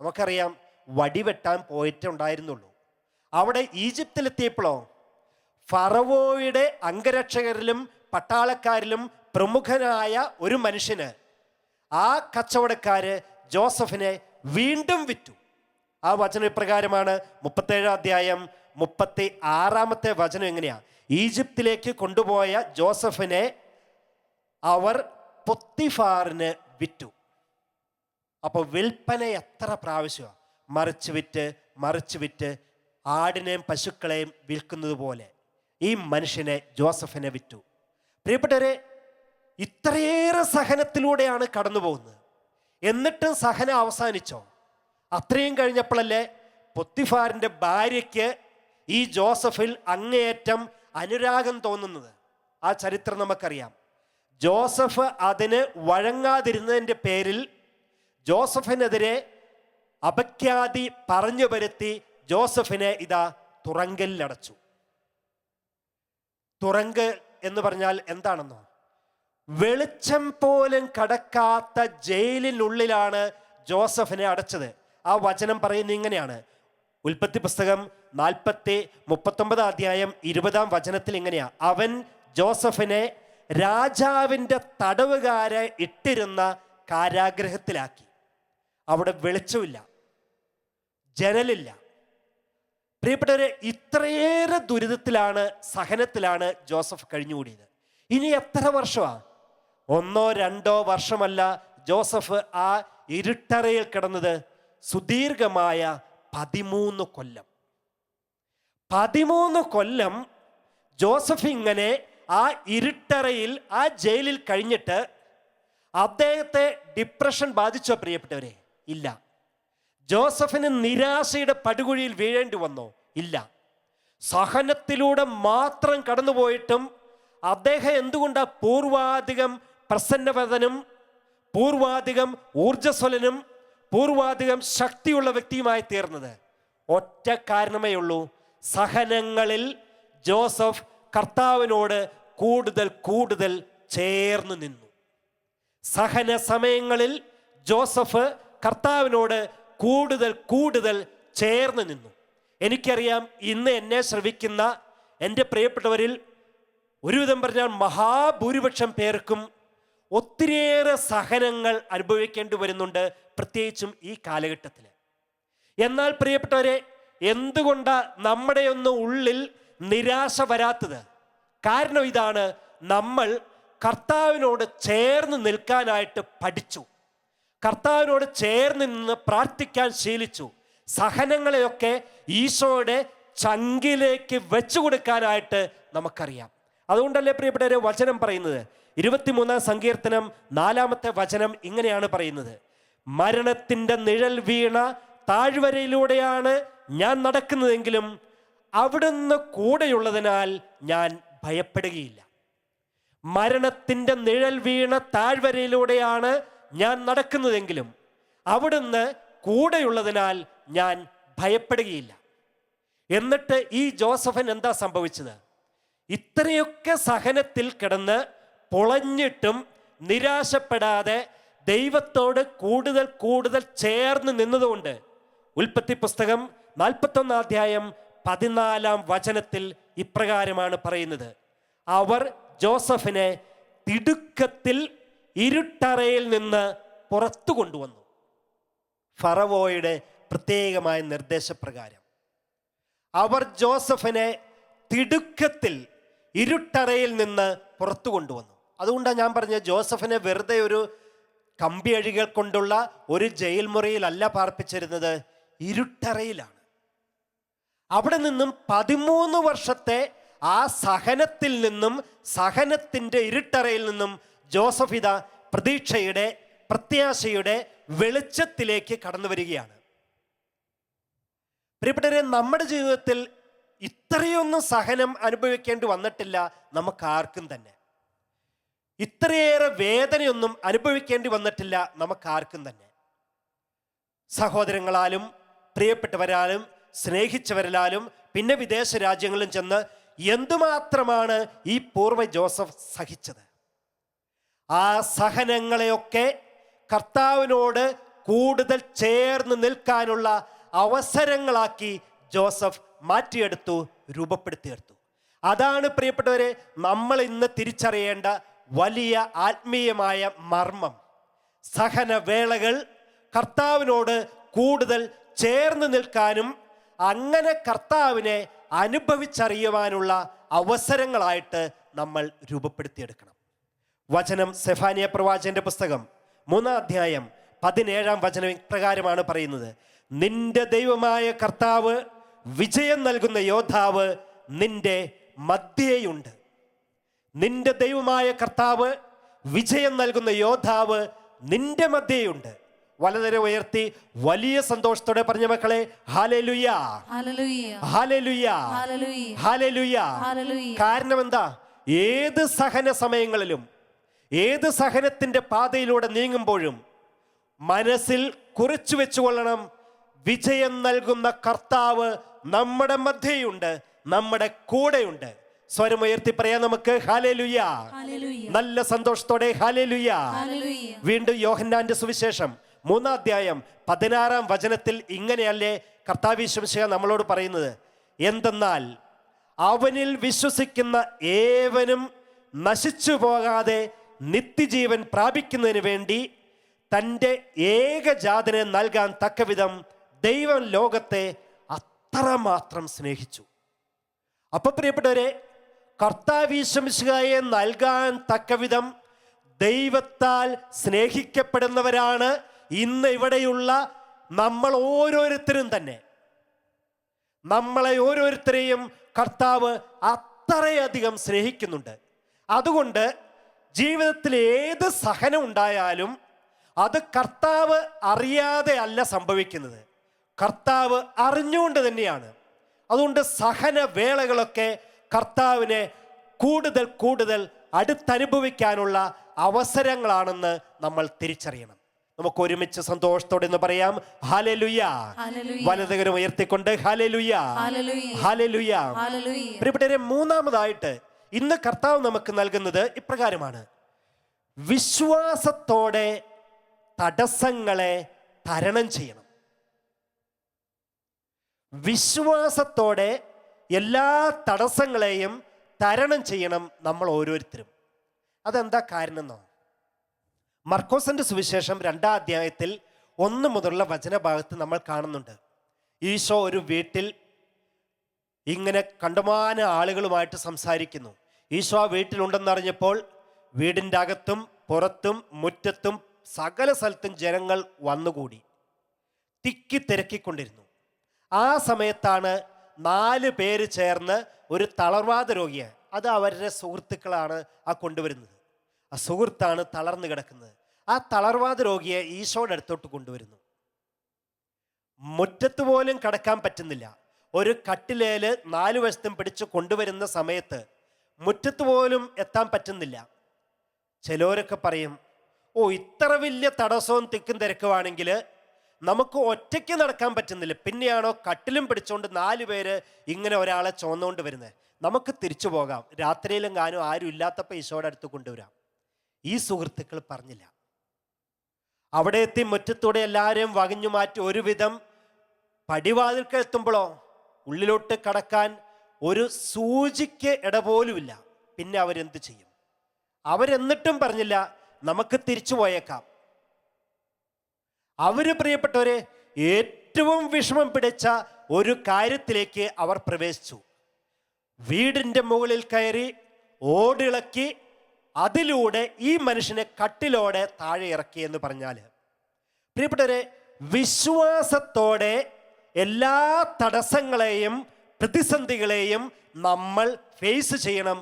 നമുക്കറിയാം, വടിവെട്ടാൻ പോയിട്ടുണ്ടായിരുന്നുള്ളൂ. അവിടെ ഈജിപ്തിലെത്തിയപ്പോഴോ ഫറവോയുടെ അംഗരക്ഷകരിലും പട്ടാളക്കാരിലും പ്രമുഖനായ ഒരു മനുഷ്യന് ആ കച്ചവടക്കാര് ജോസഫിനെ വീണ്ടും വിറ്റു. ആ വചനം ഇപ്രകാരമാണ്. 37 അധ്യായം 36 വചനം എങ്ങനെയാ? ഈജിപ്തിലേക്ക് കൊണ്ടുപോയ ജോസഫിനെ അവർ പൊത്തിഫാറിന് വിറ്റു. അപ്പോൾ വിൽപ്പന എത്ര പ്രാവശ്യമാണ്? മറിച്ച് വിറ്റ് ആടിനെയും പശുക്കളെയും വിൽക്കുന്നത് പോലെ ഈ മനുഷ്യനെ ജോസഫിനെ വിറ്റു. പ്രിയപ്പെട്ടവരെ, ഇത്രയേറെ സഹനത്തിലൂടെയാണ് കടന്നു പോകുന്നത്. എന്നിട്ടും സഹനം അവസാനിച്ചോ? അത്രയും കഴിഞ്ഞപ്പോഴല്ലേ പൊത്തിഫാറിന്റെ ഭാര്യയ്ക്ക് ഈ ജോസഫിൽ അങ്ങേയറ്റം അനുരാഗം തോന്നുന്നത്. ആ ചരിത്രം നമുക്കറിയാം. ജോസഫ് അതിന് വഴങ്ങാതിരുന്നതിൻ്റെ പേരിൽ ജോസഫിനെതിരെ അപഖ്യാതി പറഞ്ഞു വരുത്തി ജോസഫിനെ ഇതാ തുറങ്കലിലടച്ചു. തുറങ്ക് എന്ന് പറഞ്ഞാൽ എന്താണെന്നോ? വെളിച്ചം പോലും കടക്കാത്ത ജയിലിനുള്ളിലാണ് ജോസഫിനെ അടച്ചത്. ആ വചനം പറയുന്നത് ഇങ്ങനെയാണ്. ഉൽപ്പത്തി പുസ്തകം 39 അധ്യായം 20 വചനത്തിൽ ഇങ്ങനെയാ: അവൻ ജോസഫിനെ രാജാവിൻ്റെ തടവുകാരെ ഇട്ടിരുന്ന കാരാഗ്രഹത്തിലാക്കി. അവിടെ വെളിച്ചമില്ല, ജനലില്ല. പ്രിയപ്പെട്ടവരെ, ഇത്രയേറെ ദുരിതത്തിലാണ്, സഹനത്തിലാണ് ജോസഫ് കഴിഞ്ഞുകൂടിയത്. ഇനി എത്ര വർഷമാണ്? 1-2 വർഷമല്ല ജോസഫ് ആ ഇരുട്ടറയിൽ കിടന്നത്. സുദീർഘമായ 13 കൊല്ലം. 13 കൊല്ലം ജോസഫ് ഇങ്ങനെ ആ ഇരുട്ടറയിൽ, ആ ജയിലിൽ കഴിഞ്ഞിട്ട് അദ്ദേഹത്തെ ഡിപ്രഷൻ ബാധിച്ചോ പ്രിയപ്പെട്ടവരെ? ഇല്ല. ജോസഫിന് നിരാശയുടെ പടുകുഴിയിൽ വീഴേണ്ടി വന്നോ? ഇല്ല. സഹനത്തിലൂടെ മാത്രം കടന്നുപോയിട്ടും അദ്ദേഹം എന്തുകൊണ്ടാ പൂർവാധികം പ്രസന്നവദനും പൂർവാധികം ഊർജ്ജസ്വലനും പൂർവാധികം ശക്തിയുള്ള വ്യക്തിയുമായി തീർന്നത്? ഒറ്റ കാരണമേ ഉള്ളൂ. സഹനങ്ങളിൽ ജോസഫ് കർത്താവിനോട് കൂടുതൽ ചേർന്ന് നിന്നു. സഹന സമയങ്ങളിൽ ജോസഫ് കർത്താവിനോട് കൂടുതൽ ചേർന്ന് നിന്നു. എനിക്കറിയാം, ഇന്ന് എന്നെ ശ്രവിക്കുന്ന എൻ്റെ പ്രിയപ്പെട്ടവരിൽ ഒരുവിധം പറഞ്ഞാൽ മഹാഭൂരിപക്ഷം പേർക്കും ഒത്തിരിയേറെ സഹനങ്ങൾ അനുഭവിക്കേണ്ടി വരുന്നുണ്ട്, പ്രത്യേകിച്ചും ഈ കാലഘട്ടത്തിൽ. എന്നാൽ പ്രിയപ്പെട്ടവരെ, എന്തുകൊണ്ടാണ് നമ്മുടെയൊന്നും ഉള്ളിൽ നിരാശ വരാത്തത്? കാരണം ഇതാണ്: നമ്മൾ കർത്താവിനോട് ചേർന്ന് നിൽക്കാനായിട്ട് പഠിച്ചു, കർത്താവിനോട് ചേർന്ന് നിന്ന് പ്രാർത്ഥിക്കാൻ ശീലിച്ചു. സഹനങ്ങളെയൊക്കെ ഈശോയുടെ ചങ്കിലേക്ക് വെച്ചു കൊടുക്കാനായിട്ട് നമുക്കറിയാം. അതുകൊണ്ടല്ലേ പ്രിയപ്പെട്ടവരെ വചനം പറയുന്നത്? 23 സങ്കീർത്തനം 4 വചനം ഇങ്ങനെയാണ് പറയുന്നത്: മരണത്തിൻ്റെ നിഴൽ വീണ താഴ്വരയിലൂടെയാണ് ഞാൻ നടക്കുന്നതെങ്കിലും അവിടുന്ന് കൂടെയുള്ളതിനാൽ ഞാൻ ഭയപ്പെടുകയില്ല. മരണത്തിൻ്റെ നിഴൽ വീണ താഴ്വരയിലൂടെയാണ് ഞാൻ നടക്കുന്നതെങ്കിലും അവിടുന്ന് കൂടെയുള്ളതിനാൽ ഞാൻ ഭയപ്പെടുകയില്ല. എന്നിട്ട് ഈ ജോസഫിന് എന്താ സംഭവിച്ചത്? ഇത്രയൊക്കെ സഹനത്തിൽ കിടന്ന് പൊളഞ്ഞിട്ടും നിരാശപ്പെടാതെ ദൈവത്തോട് കൂടുതൽ കൂടുതൽ ചേർന്ന് നിന്നതുകൊണ്ട് ഉൽപ്പത്തി പുസ്തകം 41 അധ്യായം 14 ഇപ്രകാരമാണ് പറയുന്നത്: അവർ ജോസഫിനെ തിടുക്കത്തിൽ ഇരുട്ടറയിൽ നിന്ന് പുറത്തു കൊണ്ടുവന്നു. ഫറവോയുടെ പ്രത്യേകമായ നിർദ്ദേശപ്രകാരം അവർ ജോസഫിനെ തിടുക്കത്തിൽ ഇരുട്ടറയിൽ നിന്ന് പുറത്തു കൊണ്ടുവന്നു. അതുകൊണ്ടാണ് ഞാൻ പറഞ്ഞത്, ജോസഫിനെ വെറുതെ ഒരു കമ്പിയഴികൾ കൊണ്ടുള്ള ഒരു ജയിൽ മുറിയിലല്ല പാർപ്പിച്ചിരുന്നത്, ഇരുട്ടറയിലാണ്. അവിടെ നിന്നും 13 വർഷത്തെ ആ സഹനത്തിൽ നിന്നും, സഹനത്തിൻ്റെ ഇരുട്ടറയിൽ നിന്നും ജോസഫ് ഇതാ പ്രതീക്ഷയുടെ, പ്രത്യാശയുടെ വെളിച്ചത്തിലേക്ക് കടന്നു വരികയാണ്. പ്രിയപ്പെട്ടവരെ, നമ്മുടെ ജീവിതത്തിൽ ഇത്രയൊന്നും സഹനം അനുഭവിക്കേണ്ടി വന്നിട്ടില്ല നമുക്കാർക്കും തന്നെ. ഇത്രയേറെ വേദനയൊന്നും അനുഭവിക്കേണ്ടി വന്നിട്ടില്ല നമുക്കാർക്കും തന്നെ. സഹോദരങ്ങളാലും പ്രിയപ്പെട്ടവരാലും സ്നേഹിച്ചവരാലും പിന്നെ വിദേശ രാജ്യങ്ങളിലും ചെന്ന് എന്തുമാത്രമാണ് ഈ പൂർവ്വ ജോസഫ് സഹിച്ചത്. ആ സഹനങ്ങളെയൊക്കെ കർത്താവിനോട് കൂടുതൽ ചേർന്ന് നിൽക്കാനുള്ള അവസരങ്ങളാക്കി ജോസഫ് മാറ്റിയെടുത്തു, രൂപപ്പെടുത്തിയെടുത്തു. അതാണ് പ്രിയപ്പെട്ടവരെ നമ്മൾ ഇന്ന് തിരിച്ചറിയേണ്ട വലിയ ആത്മീയമായ മർമ്മം. സഹനവേളകൾ കർത്താവിനോട് കൂടുതൽ ചേർന്ന് നിൽക്കാനും അങ്ങനെ കർത്താവിനെ അനുഭവിച്ചറിയുവാനുള്ള അവസരങ്ങളായിട്ട് നമ്മൾ രൂപപ്പെടുത്തിയെടുക്കണം. വചനം സെഫാനിയ പ്രവാചകന്റെ പുസ്തകം 3 അധ്യായം 17 ഇപ്രകാരമാണ് പറയുന്നത്: നിന്റെ ദൈവമായ കർത്താവ് വിജയം നൽകുന്ന യോദ്ധാവ് നിന്റെ മധ്യേയുണ്ട്. നിന്റെ ദൈവമായ കർത്താവ് വിജയം നൽകുന്ന യോദ്ധാവ് നിന്റെ മധ്യേയുണ്ട്. വലതുകര ഉയർത്തി വലിയ സന്തോഷത്തോടെ പറഞ്ഞ മക്കളെ, ഹല്ലേലൂയ, ഹല്ലേലൂയ, ഹല്ലേലൂയ. കാരണം എന്താ? ഏത് സഹന സമയങ്ങളിലും, ഏത് സഹനത്തിന്റെ പാതയിലൂടെ നീങ്ങുമ്പോഴും മനസ്സിൽ കുറിച്ചു വെച്ചുകൊള്ളണം, വിജയം നൽകുന്ന കർത്താവ് നമ്മുടെ മധ്യേയുണ്ട്, നമ്മുടെ കൂടെയുണ്ട്. സ്വരമുയർത്തി പറയാം നമുക്ക്, ഹല്ലേലൂയ, നല്ല സന്തോഷത്തോടെ ഹല്ലേലൂയ. വീണ്ടും യോഹന്നാന്റെ സുവിശേഷം 3 അധ്യായം 16 ഇങ്ങനെയല്ലേ കർത്താവ് യേശുമിശിഹാ നമ്മളോട് പറയുന്നത്: എന്തെന്നാൽ അവനിൽ വിശ്വസിക്കുന്ന ഏവനും നശിച്ചു പോകാതെ നിത്യജീവൻ പ്രാപിക്കുന്നതിന് വേണ്ടി തൻ്റെ ഏകജാതനെ നൽകാൻ തക്കവിധം ദൈവം ലോകത്തെ അത്രമാത്രം സ്നേഹിച്ചു. അപ്പൊ പ്രിയപ്പെട്ടവരെ, കർത്താവ് യേശുമിശിഹായെ നൽകാൻ തക്കവിധം ദൈവത്താൽ സ്നേഹിക്കപ്പെടുന്നവരാണ് ഇന്ന് ഇവിടെയുള്ള നമ്മൾ ഓരോരുത്തരും തന്നെ. നമ്മളെ ഓരോരുത്തരെയും കർത്താവ് അത്രയധികം സ്നേഹിക്കുന്നുണ്ട്. അതുകൊണ്ട് ജീവിതത്തിൽ ഏത് സഹനം ഉണ്ടായാലും അത് കർത്താവ് അറിയാതെ അല്ല സംഭവിക്കുന്നത്, കർത്താവ് അറിഞ്ഞുകൊണ്ട് തന്നെയാണ്. അതുകൊണ്ട് സഹന വേളകളൊക്കെ കർത്താവിനെ കൂടുതൽ കൂടുതൽ അടുത്തനുഭവിക്കാനുള്ള അവസരങ്ങളാണെന്ന് നമ്മൾ തിരിച്ചറിയണം. നമുക്ക് ഒരുമിച്ച് സന്തോഷത്തോടെ എന്ന് പറയാം, ഹല്ലേലൂയ. വലതുകരം ഉയർത്തിക്കൊണ്ട് ഹല്ലേലൂയ, ഹല്ലേലൂയ. പ്രിയപ്പെട്ടവരെ, മൂന്നാമതായിട്ട് ഇന്ന് കർത്താവ് നമുക്ക് നൽകുന്നത് ഇപ്രകാരമാണ്: വിശ്വാസത്തോടെ തടസ്സങ്ങളെ തരണം ചെയ്യണം. വിശ്വാസത്തോടെ എല്ലാ തടസ്സങ്ങളെയും തരണം ചെയ്യണം നമ്മൾ ഓരോരുത്തരും. അതെന്താ കാരണം എന്നോ? മർക്കോസിന്റെ സുവിശേഷം 2 അധ്യായത്തിൽ 1 മുതലുള്ള വചനഭാഗത്ത് നമ്മൾ കാണുന്നുണ്ട്. ഈശോ ഒരു വീട്ടിൽ ഇങ്ങനെ കണ്ടമാന ആളുകളുമായിട്ട് സംസാരിക്കുന്നു. ഈശോ ആ വീട്ടിലുണ്ടെന്നറിഞ്ഞപ്പോൾ വീടിൻ്റെ അകത്തും പുറത്തും മുറ്റത്തും സകല സ്ഥലത്തും ജനങ്ങൾ വന്നുകൂടി തിക്കി തിരക്കിക്കൊണ്ടിരുന്നു. ആ സമയത്താണ് 4 പേര് ചേർന്ന് ഒരു തളർവാദ രോഗിയെ, അത് അവരുടെ സുഹൃത്തുക്കളാണ് ആ കൊണ്ടുവരുന്നത്. ആ സുഹൃത്താണ് തളർന്നു കിടക്കുന്നത്. ആ തളർവാദ രോഗിയെ ഈശോയുടെ അടുത്തോട്ട് കൊണ്ടുവരുന്നു. മുറ്റത്ത് പോലും കടക്കാൻ പറ്റുന്നില്ല. ഒരു കട്ടിലേല് 4 വശത്തും പിടിച്ച് കൊണ്ടുവരുന്ന സമയത്ത് മുറ്റത്ത് പോലും എത്താൻ പറ്റുന്നില്ല. ചിലരൊക്കെ പറയും, ഇത്ര വലിയ തടസ്സവും തിക്കും തിരക്കുവാണെങ്കിൽ നമുക്ക് ഒറ്റയ്ക്ക് നടക്കാൻ പറ്റുന്നില്ല, പിന്നെയാണോ കട്ടിലും പിടിച്ചുകൊണ്ട് 4 പേര് ഇങ്ങനെ ഒരാളെ ചുമന്നുകൊണ്ട് വരുന്നത്? നമുക്ക് തിരിച്ചു പോകാം, രാത്രിയിലും കാനും ആരും ഇല്ലാത്തപ്പോൾ ഈശോയുടെ അടുത്ത് കൊണ്ടുവരാം. ഈ സുഹൃത്തുക്കൾ പറഞ്ഞില്ല. അവിടെ എത്തി മുറ്റത്തൂടെ എല്ലാവരെയും വകഞ്ഞു മാറ്റി ഒരുവിധം പടിവാതിൽക്ക് എത്തുമ്പോഴോ ഉള്ളിലോട്ട് കടക്കാൻ ഒരു സൂചിക്ക് ഇട പോലുമില്ല. പിന്നെ അവരെന്ത് ചെയ്യും? അവരെന്നിട്ടും പറഞ്ഞില്ല നമുക്ക് തിരിച്ചു പോയേക്കാം. അവര് പ്രിയപ്പെട്ടവരെ ഏറ്റവും വിഷമം പിടിച്ച ഒരു കാര്യത്തിലേക്ക് അവർ പ്രവേശിച്ചു. വീടിൻ്റെ മുകളിൽ കയറി ഓടിളക്കി അതിലൂടെ ഈ മനുഷ്യനെ കട്ടിലോടെ താഴെ ഇറക്കി എന്ന് പറഞ്ഞാൽ, പ്രിയപ്പെട്ടവരെ, വിശ്വാസത്തോടെ എല്ലാ തടസ്സങ്ങളെയും പ്രതിസന്ധികളെയും നമ്മൾ ഫേസ് ചെയ്യണം.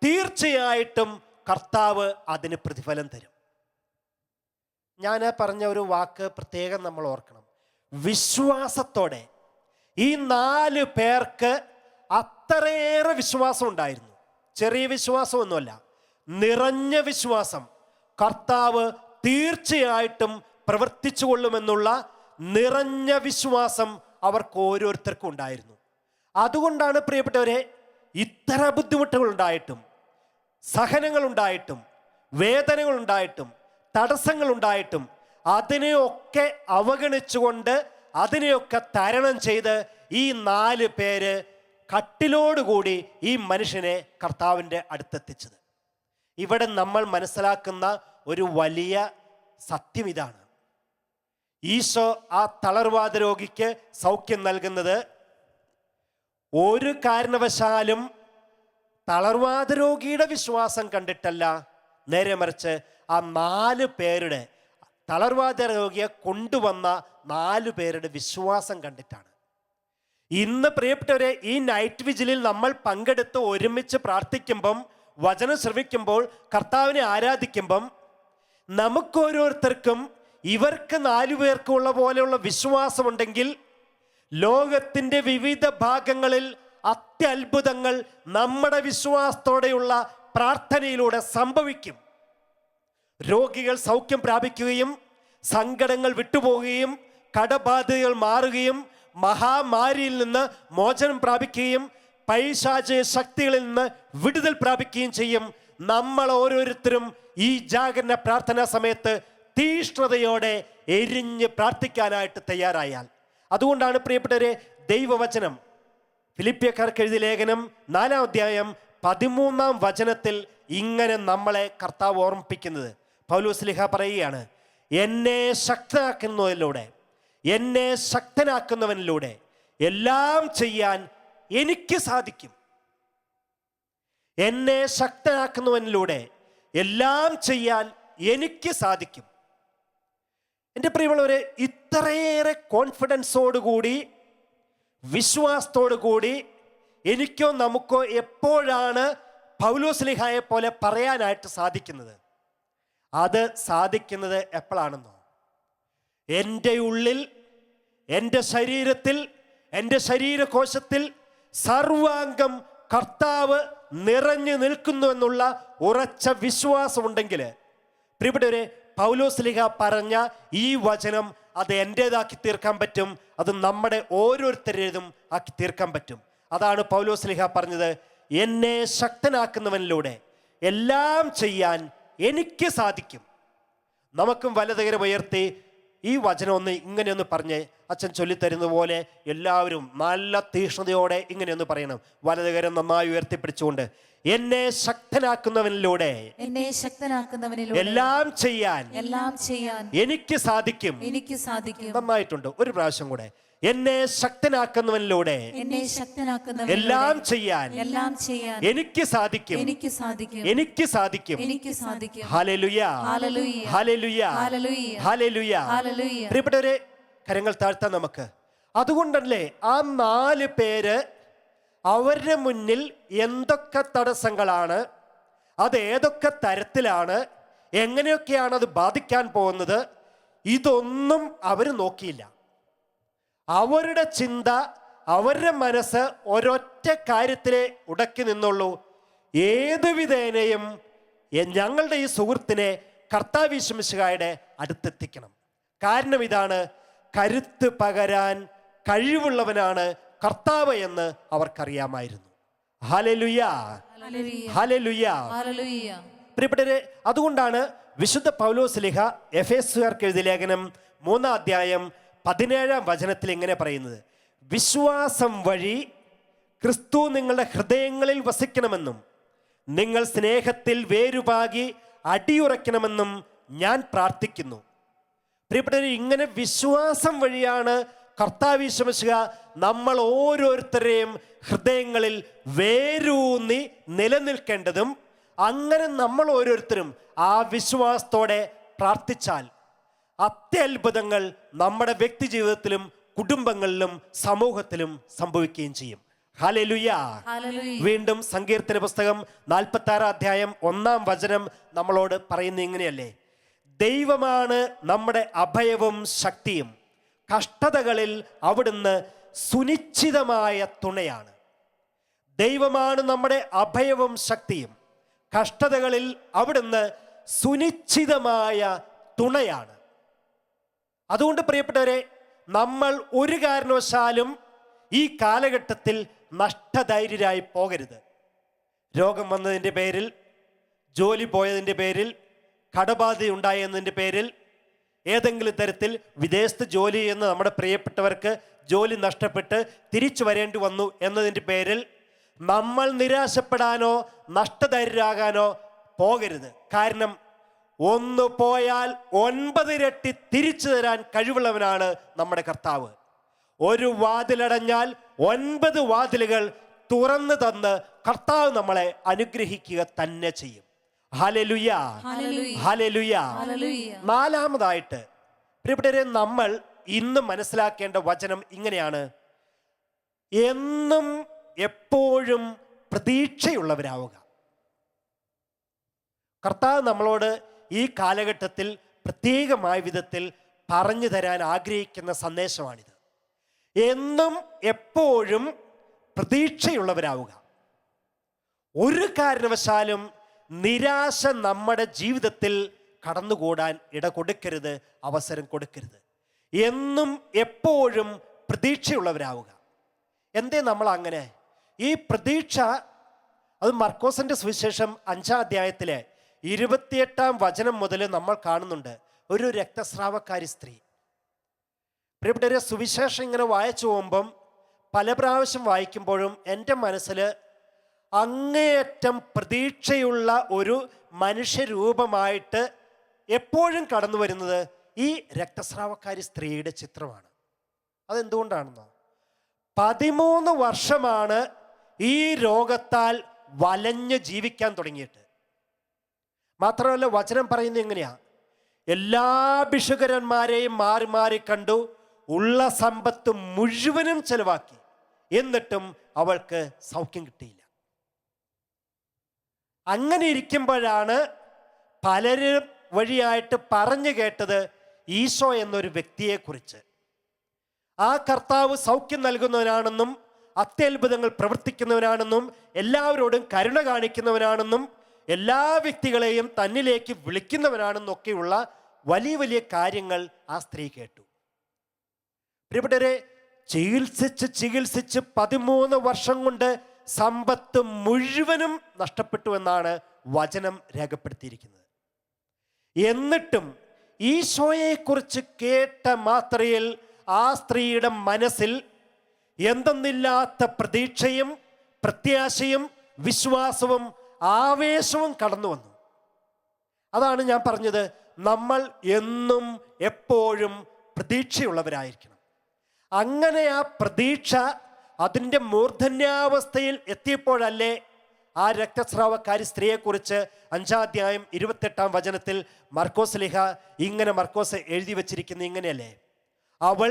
തീർച്ചയായിട്ടും കർത്താവ് അതിന് പ്രതിഫലം തരും. ഞാൻ പറഞ്ഞ ഒരു വാക്ക് പ്രത്യേകം നമ്മൾ ഓർക്കണം. വിശ്വാസത്തോടെ. ഈ 4 പേർക്ക് അത്രയേറെ വിശ്വാസം ഉണ്ടായിരുന്നു. ചെറിയ വിശ്വാസമൊന്നുമല്ല, നിറഞ്ഞ വിശ്വാസം. കർത്താവ് തീർച്ചയായിട്ടും പ്രവർത്തിച്ചു കൊള്ളുമെന്നുള്ള നിറഞ്ഞ വിശ്വാസം അവർക്ക് ഓരോരുത്തർക്കും ഉണ്ടായിരുന്നു. അതുകൊണ്ടാണ് പ്രിയപ്പെട്ടവരെ, ഇത്ര ബുദ്ധിമുട്ടുകളുണ്ടായിട്ടും, സഹനങ്ങളുണ്ടായിട്ടും, വേദനകളുണ്ടായിട്ടും, തടസ്സങ്ങളുണ്ടായിട്ടും അതിനെയൊക്കെ അവഗണിച്ചുകൊണ്ട് അതിനെയൊക്കെ തരണം ചെയ്ത് ഈ 4 പേര് കട്ടിലോടുകൂടി ഈ മനുഷ്യനെ കർത്താവിൻ്റെ അടുത്തെത്തിച്ചത്. ഇവിടെ നമ്മൾ മനസ്സിലാക്കുന്ന ഒരു വലിയ സത്യം ഇതാണ്. ഈശോ ആ തളർവാദ രോഗിക്ക് സൗഖ്യം നൽകുന്നത് ഒരു കാരണവശാലും തളർവാദ രോഗിയുടെ വിശ്വാസം കണ്ടിട്ടല്ല, നേരെ മറിച്ച് ആ 4 പേരുടെ, തളർവാദ രോഗിയെ കൊണ്ടുവന്ന 4 പേരുടെ വിശ്വാസം കണ്ടിട്ടാണ്. ഇന്ന് പ്രിയപ്പെട്ടവരെ, ഈ നൈറ്റ് വിജിലിൽ നമ്മൾ പങ്കെടുത്ത് ഒരുമിച്ച് പ്രാർത്ഥിക്കുമ്പം, വചനം ശ്രവിക്കുമ്പോൾ, കർത്താവിനെ ആരാധിക്കുമ്പം, നമുക്കോരോരുത്തർക്കും ഇവർക്ക് 4 പേർക്കും ഉള്ള പോലെയുള്ള വിശ്വാസമുണ്ടെങ്കിൽ ലോകത്തിൻ്റെ വിവിധ ഭാഗങ്ങളിൽ അത്യത്ഭുതങ്ങൾ നമ്മുടെ വിശ്വാസത്തോടെയുള്ള പ്രാർത്ഥനയിലൂടെ സംഭവിക്കും. രോഗികൾ സൗഖ്യം പ്രാപിക്കുകയും സങ്കടങ്ങൾ വിട്ടുപോകുകയും കടബാധകൾ മാറുകയും മഹാമാരിയിൽ നിന്ന് മോചനം പ്രാപിക്കുകയും പൈശാചിക ശക്തികളിൽ നിന്ന് വിടുതൽ പ്രാപിക്കുകയും ചെയ്യും. നമ്മൾ ഓരോരുത്തരും ഈ ജാഗരണ പ്രാർത്ഥനാ സമയത്ത് തീഷ്ണതയോടെ എരിഞ്ഞ് പ്രാർത്ഥിക്കാനായിട്ട് തയ്യാറായാൽ. അതുകൊണ്ടാണ് പ്രിയപ്പെട്ടവരെ, ദൈവവചനം ഫിലിപ്പിയക്കാർക്ക് എഴുതിയ ലേഖനം 4-ാം അധ്യായം 13-ാം വചനത്തിൽ ഇങ്ങനെ നമ്മളെ കർത്താവ് ഓർമ്മിപ്പിക്കുന്നത്. പൗലോസ് പറയുകയാണ്, എന്നെ ശക്തനാക്കുന്നവനിലൂടെ എല്ലാം ചെയ്യാൻ എനിക്ക് സാധിക്കും. എന്നെ ശക്തനാക്കുന്നവനിലൂടെ എല്ലാം ചെയ്യാൻ എനിക്ക് സാധിക്കും. എൻ്റെ പ്രിയമുള്ളവരെ, ഇത്രയേറെ കോൺഫിഡൻസോടുകൂടി, വിശ്വാസത്തോടു കൂടി എനിക്കോ നമുക്കോ എപ്പോഴാണ് പൗലോസ്ലീഹായെ പോലെ പറയാനായിട്ട് സാധിക്കുന്നത്? അത് സാധിക്കുന്നത് എപ്പോഴാണെന്നോ, എൻ്റെ ഉള്ളിൽ, എൻ്റെ ശരീരത്തിൽ, എൻ്റെ ശരീരകോശത്തിൽ സർവാംഗം കർത്താവ് നിറഞ്ഞു നിൽക്കുന്നുവെന്നുള്ള ഉറച്ച വിശ്വാസമുണ്ടെങ്കിൽ, പ്രിയപ്പെട്ടവരെ, പൗലോസ്ലീഹ പറഞ്ഞ ഈ വചനം അത് എൻ്റേതാക്കി തീർക്കാൻ പറ്റും. അത് നമ്മുടെ ഓരോരുത്തരുടേതും ആക്കി തീർക്കാൻ പറ്റും. അതാണ് പൗലോസ്ലീഹ പറഞ്ഞത്, എന്നെ ശക്തനാക്കുന്നവനിലൂടെ എല്ലാം ചെയ്യാൻ എനിക്ക് സാധിക്കും. നമുക്കും വലതുകരം ഉയർത്തി ഈ വചനം ഇങ്ങനെയൊന്ന് പറഞ്ഞ് അച്ഛൻ ചൊല്ലിത്തരുന്ന പോലെ എല്ലാവരും നല്ല തീഷ്ണതയോടെ ഇങ്ങനെയൊന്ന് പറയണം. വലതുകരം നന്നായി ഉയർത്തിപ്പിടിച്ചുകൊണ്ട്, എന്നെ ശക്തനാക്കുന്നവനിലൂടെ എല്ലാം ചെയ്യാൻ എനിക്ക് സാധിക്കും. നന്നായിട്ടുണ്ട്. ഒരു പ്രാവശ്യം കൂടെ, എന്നെ ശക്തനാക്കുന്നവനിലൂടെ എല്ലാം ചെയ്യാൻ എനിക്ക് സാധിക്കും. എനിക്ക് സാധിക്കും. Hallelujah, hallelujah, hallelujah. പ്രിയപ്പെട്ടവരെ, കരങ്ങൾ താഴ്ത്താൻ നമുക്ക്. അതുകൊണ്ടല്ലേ ആ 4 പേര് അവരുടെ മുന്നിൽ എന്തൊക്കെ തടസ്സങ്ങളാണ്, അത് ഏതൊക്കെ തരത്തിലാണ്, എങ്ങനെയൊക്കെയാണ് അത് ബാധിക്കാൻ പോകുന്നത്, ഇതൊന്നും അവർ നോക്കിയില്ല. അവരുടെ ചിന്ത, അവരുടെ മനസ്സ് ഒരൊറ്റ കാര്യത്തിലെ ഉടക്കി നിന്നുള്ളൂ. ഏത് വിധേനയും ഞങ്ങളുടെ ഈ സുഹൃത്തിനെ കർത്താവ് യേശു മിശിഹായുടെ അടുത്തെത്തിക്കണം. കാരണം ഇതാണ്, കരുത്ത് പകരാൻ കഴിവുള്ളവനാണ് കർത്താവ് എന്ന് അവർക്കറിയാമായിരുന്നു. Hallelujah, hallelujah. പ്രിയപ്പെട്ടവരെ, അതുകൊണ്ടാണ് വിശുദ്ധ പൗലോസ്ലീഹ എഫേസ്യർക്ക് എഴുതിയ ലേഖനം 3-ാം അധ്യായം 17-ാം വചനത്തിൽ ഇങ്ങനെ പറയുന്നത്: വിശ്വാസം വഴി ക്രിസ്തു നിങ്ങളുടെ ഹൃദയങ്ങളിൽ വസിക്കണമെന്നും നിങ്ങൾ സ്നേഹത്തിൽ വേരുപാകി അടിയുറയ്ക്കണമെന്നും ഞാൻ പ്രാർത്ഥിക്കുന്നു. പ്രിയപ്പെട്ടവരെ, ഇങ്ങനെ വിശ്വാസം വഴിയാണ് കർത്താവ് യേശു മിശിഹാ നമ്മൾ ഓരോരുത്തരെയും ഹൃദയങ്ങളിൽ വേരൂന്നി നിലനിൽക്കേണ്ടതും. അങ്ങനെ നമ്മൾ ഓരോരുത്തരും ആ വിശ്വാസത്തോടെ പ്രാർത്ഥിച്ചാൽ അത്യത്ഭുതങ്ങൾ നമ്മുടെ വ്യക്തി ജീവിതത്തിലും കുടുംബങ്ങളിലും സമൂഹത്തിലും സംഭവിക്കുകയും ചെയ്യും. ഹല്ലേലൂയ. വീണ്ടും സങ്കീർത്തന പുസ്തകം 46-ാം അധ്യായം 1-ാം വചനം നമ്മളോട് പറയുന്നത് ഇങ്ങനെയല്ലേ: ദൈവമാണ് നമ്മുടെ അഭയവും ശക്തിയും, കഷ്ടതകളിൽ അവിടുന്ന് സുനിശ്ചിതമായ തുണയാണ്. ദൈവമാണ് നമ്മുടെ അഭയവും ശക്തിയും, കഷ്ടതകളിൽ അവിടുന്ന് സുനിശ്ചിതമായ തുണയാണ്. അതുകൊണ്ട് പ്രിയപ്പെട്ടവരെ, നമ്മൾ ഒരു കാരണവശാലും ഈ കാലഘട്ടത്തിൽ നഷ്ടധൈര്യരായി പോകരുത്. രോഗം വന്നതിൻ്റെ പേരിൽ, ജോലി പോയതിൻ്റെ പേരിൽ, കടബാധ ഉണ്ടായതിൻ്റെ പേരിൽ, ഏതെങ്കിലും തരത്തിൽ വിദേശത്ത് ജോലി ചെയ്യുന്ന നമ്മുടെ പ്രിയപ്പെട്ടവർക്ക് ജോലി നഷ്ടപ്പെട്ട് തിരിച്ചു വരേണ്ടി വന്നു എന്നതിൻ്റെ പേരിൽ നമ്മൾ നിരാശപ്പെടാനോ നഷ്ടധൈര്യരാകാനോ പോകരുത്. കാരണം ഒന്ന് പോയാൽ 9 ഇരട്ടി തിരിച്ചു തരാൻ കഴിവുള്ളവനാണ് നമ്മുടെ കർത്താവ്. ഒരു വാതിലടഞ്ഞാൽ 9 വാതിലുകൾ തുറന്നു തന്ന് കർത്താവ് നമ്മളെ അനുഗ്രഹിക്കുക തന്നെ ചെയ്യും. Hallelujah, hallelujah. 4-മതായിട്ട് പ്രിയപ്പെട്ടവരെ, നമ്മൾ ഇന്ന് മനസ്സിലാക്കേണ്ട വചനം ഇങ്ങനെയാണ്: എന്നും എപ്പോഴും പ്രതീക്ഷയുള്ളവരാവുക. കർത്താവ് നമ്മളോട് ഈ കാലഘട്ടത്തിൽ പ്രത്യേകമായ വിധത്തിൽ പറഞ്ഞു തരാൻ ആഗ്രഹിക്കുന്ന സന്ദേശമാണിത്. എന്നും എപ്പോഴും പ്രതീക്ഷയുള്ളവരാവുക. ഒരു കാരണവശാലും നിരാശ നമ്മുടെ ജീവിതത്തിൽ കടന്നുകൂടാൻ ഇട കൊടുക്കരുത്, അവസരം കൊടുക്കരുത്. എന്നും എപ്പോഴും പ്രതീക്ഷയുള്ളവരാവുക. എന്തേ നമ്മൾ അങ്ങനെ? ഈ പ്രതീക്ഷ അത് മർക്കോസിന്റെ സുവിശേഷം 5-ാം അധ്യായത്തിലെ 28-ാം വചനം മുതൽ നമ്മൾ കാണുന്നുണ്ട്. ഒരു രക്തസ്രാവക്കാരി സ്ത്രീ. പ്രിയപ്പെട്ടവരെ, സുവിശേഷം ഇങ്ങനെ വായിച്ചു പോകുമ്പം പല പ്രാവശ്യം വായിക്കുമ്പോഴും എൻ്റെ മനസ്സിൽ അങ്ങേയറ്റം പ്രതീക്ഷയുള്ള ഒരു മനുഷ്യരൂപമായിട്ട് എപ്പോഴും കടന്നു വരുന്നത് ഈ രക്തസ്രാവക്കാരി സ്ത്രീയുടെ ചിത്രമാണ്. അതെന്തുകൊണ്ടാണെന്നോ, 13 വർഷമാണ് ഈ രോഗത്താൽ വലഞ്ഞ് ജീവിക്കാൻ തുടങ്ങിയിട്ട്. മാത്രമല്ല, വചനം പറയുന്നത് എങ്ങനെയാ: എല്ലാ ഭിഷുകരന്മാരെയും മാറി മാറി കണ്ടു, ഉള്ള സമ്പത്ത് മുഴുവനും ചെലവാക്കി, എന്നിട്ടും അവൾക്ക് സൗഖ്യം കിട്ടിയില്ല. അങ്ങനെ ഇരിക്കുമ്പോഴാണ് പലരും വഴിയായിട്ട് പറഞ്ഞു കേട്ടത് ഈശോ എന്നൊരു വ്യക്തിയെക്കുറിച്ച്. ആ കർത്താവ് സൗഖ്യം നൽകുന്നവനാണെന്നും അത്യത്ഭുതങ്ങൾ പ്രവർത്തിക്കുന്നവനാണെന്നും എല്ലാവരോടും കരുണ കാണിക്കുന്നവനാണെന്നും എല്ലാ വ്യക്തികളെയും തന്നിലേക്ക് വിളിക്കുന്നവനാണെന്നൊക്കെയുള്ള വലിയ വലിയ കാര്യങ്ങൾ ആ സ്ത്രീ കേട്ടു. പ്രിയപ്പെട്ടവരെ, ചികിത്സിച്ച് 13 വർഷം കൊണ്ട് സമ്പത്ത് മുഴുവനും നഷ്ടപ്പെട്ടു എന്നാണ് വചനം രേഖപ്പെടുത്തിയിരിക്കുന്നത്. എന്നിട്ടും ഈശോയെക്കുറിച്ച് കേട്ട മാത്രയിൽ ആ സ്ത്രീയുടെ മനസ്സിൽ എന്തെന്നില്ലാത്ത പ്രതീക്ഷയും പ്രത്യാശയും വിശ്വാസവും ആവേശവും കടന്നു വന്നു. അതാണ് ഞാൻ പറഞ്ഞത്, നമ്മൾ എന്നും എപ്പോഴും പ്രതീക്ഷയുള്ളവരായിരിക്കണം. അങ്ങനെ ആ പ്രതീക്ഷ അതിൻ്റെ മൂർധന്യാവസ്ഥയിൽ എത്തിയപ്പോഴല്ലേ ആ രക്തസ്രാവക്കാരി സ്ത്രീയെക്കുറിച്ച് 5-ാം അധ്യായം 28-ാം വചനത്തിൽ മർക്കോസ് എഴുതി വച്ചിരിക്കുന്ന ഇങ്ങനെയല്ലേ: അവൾ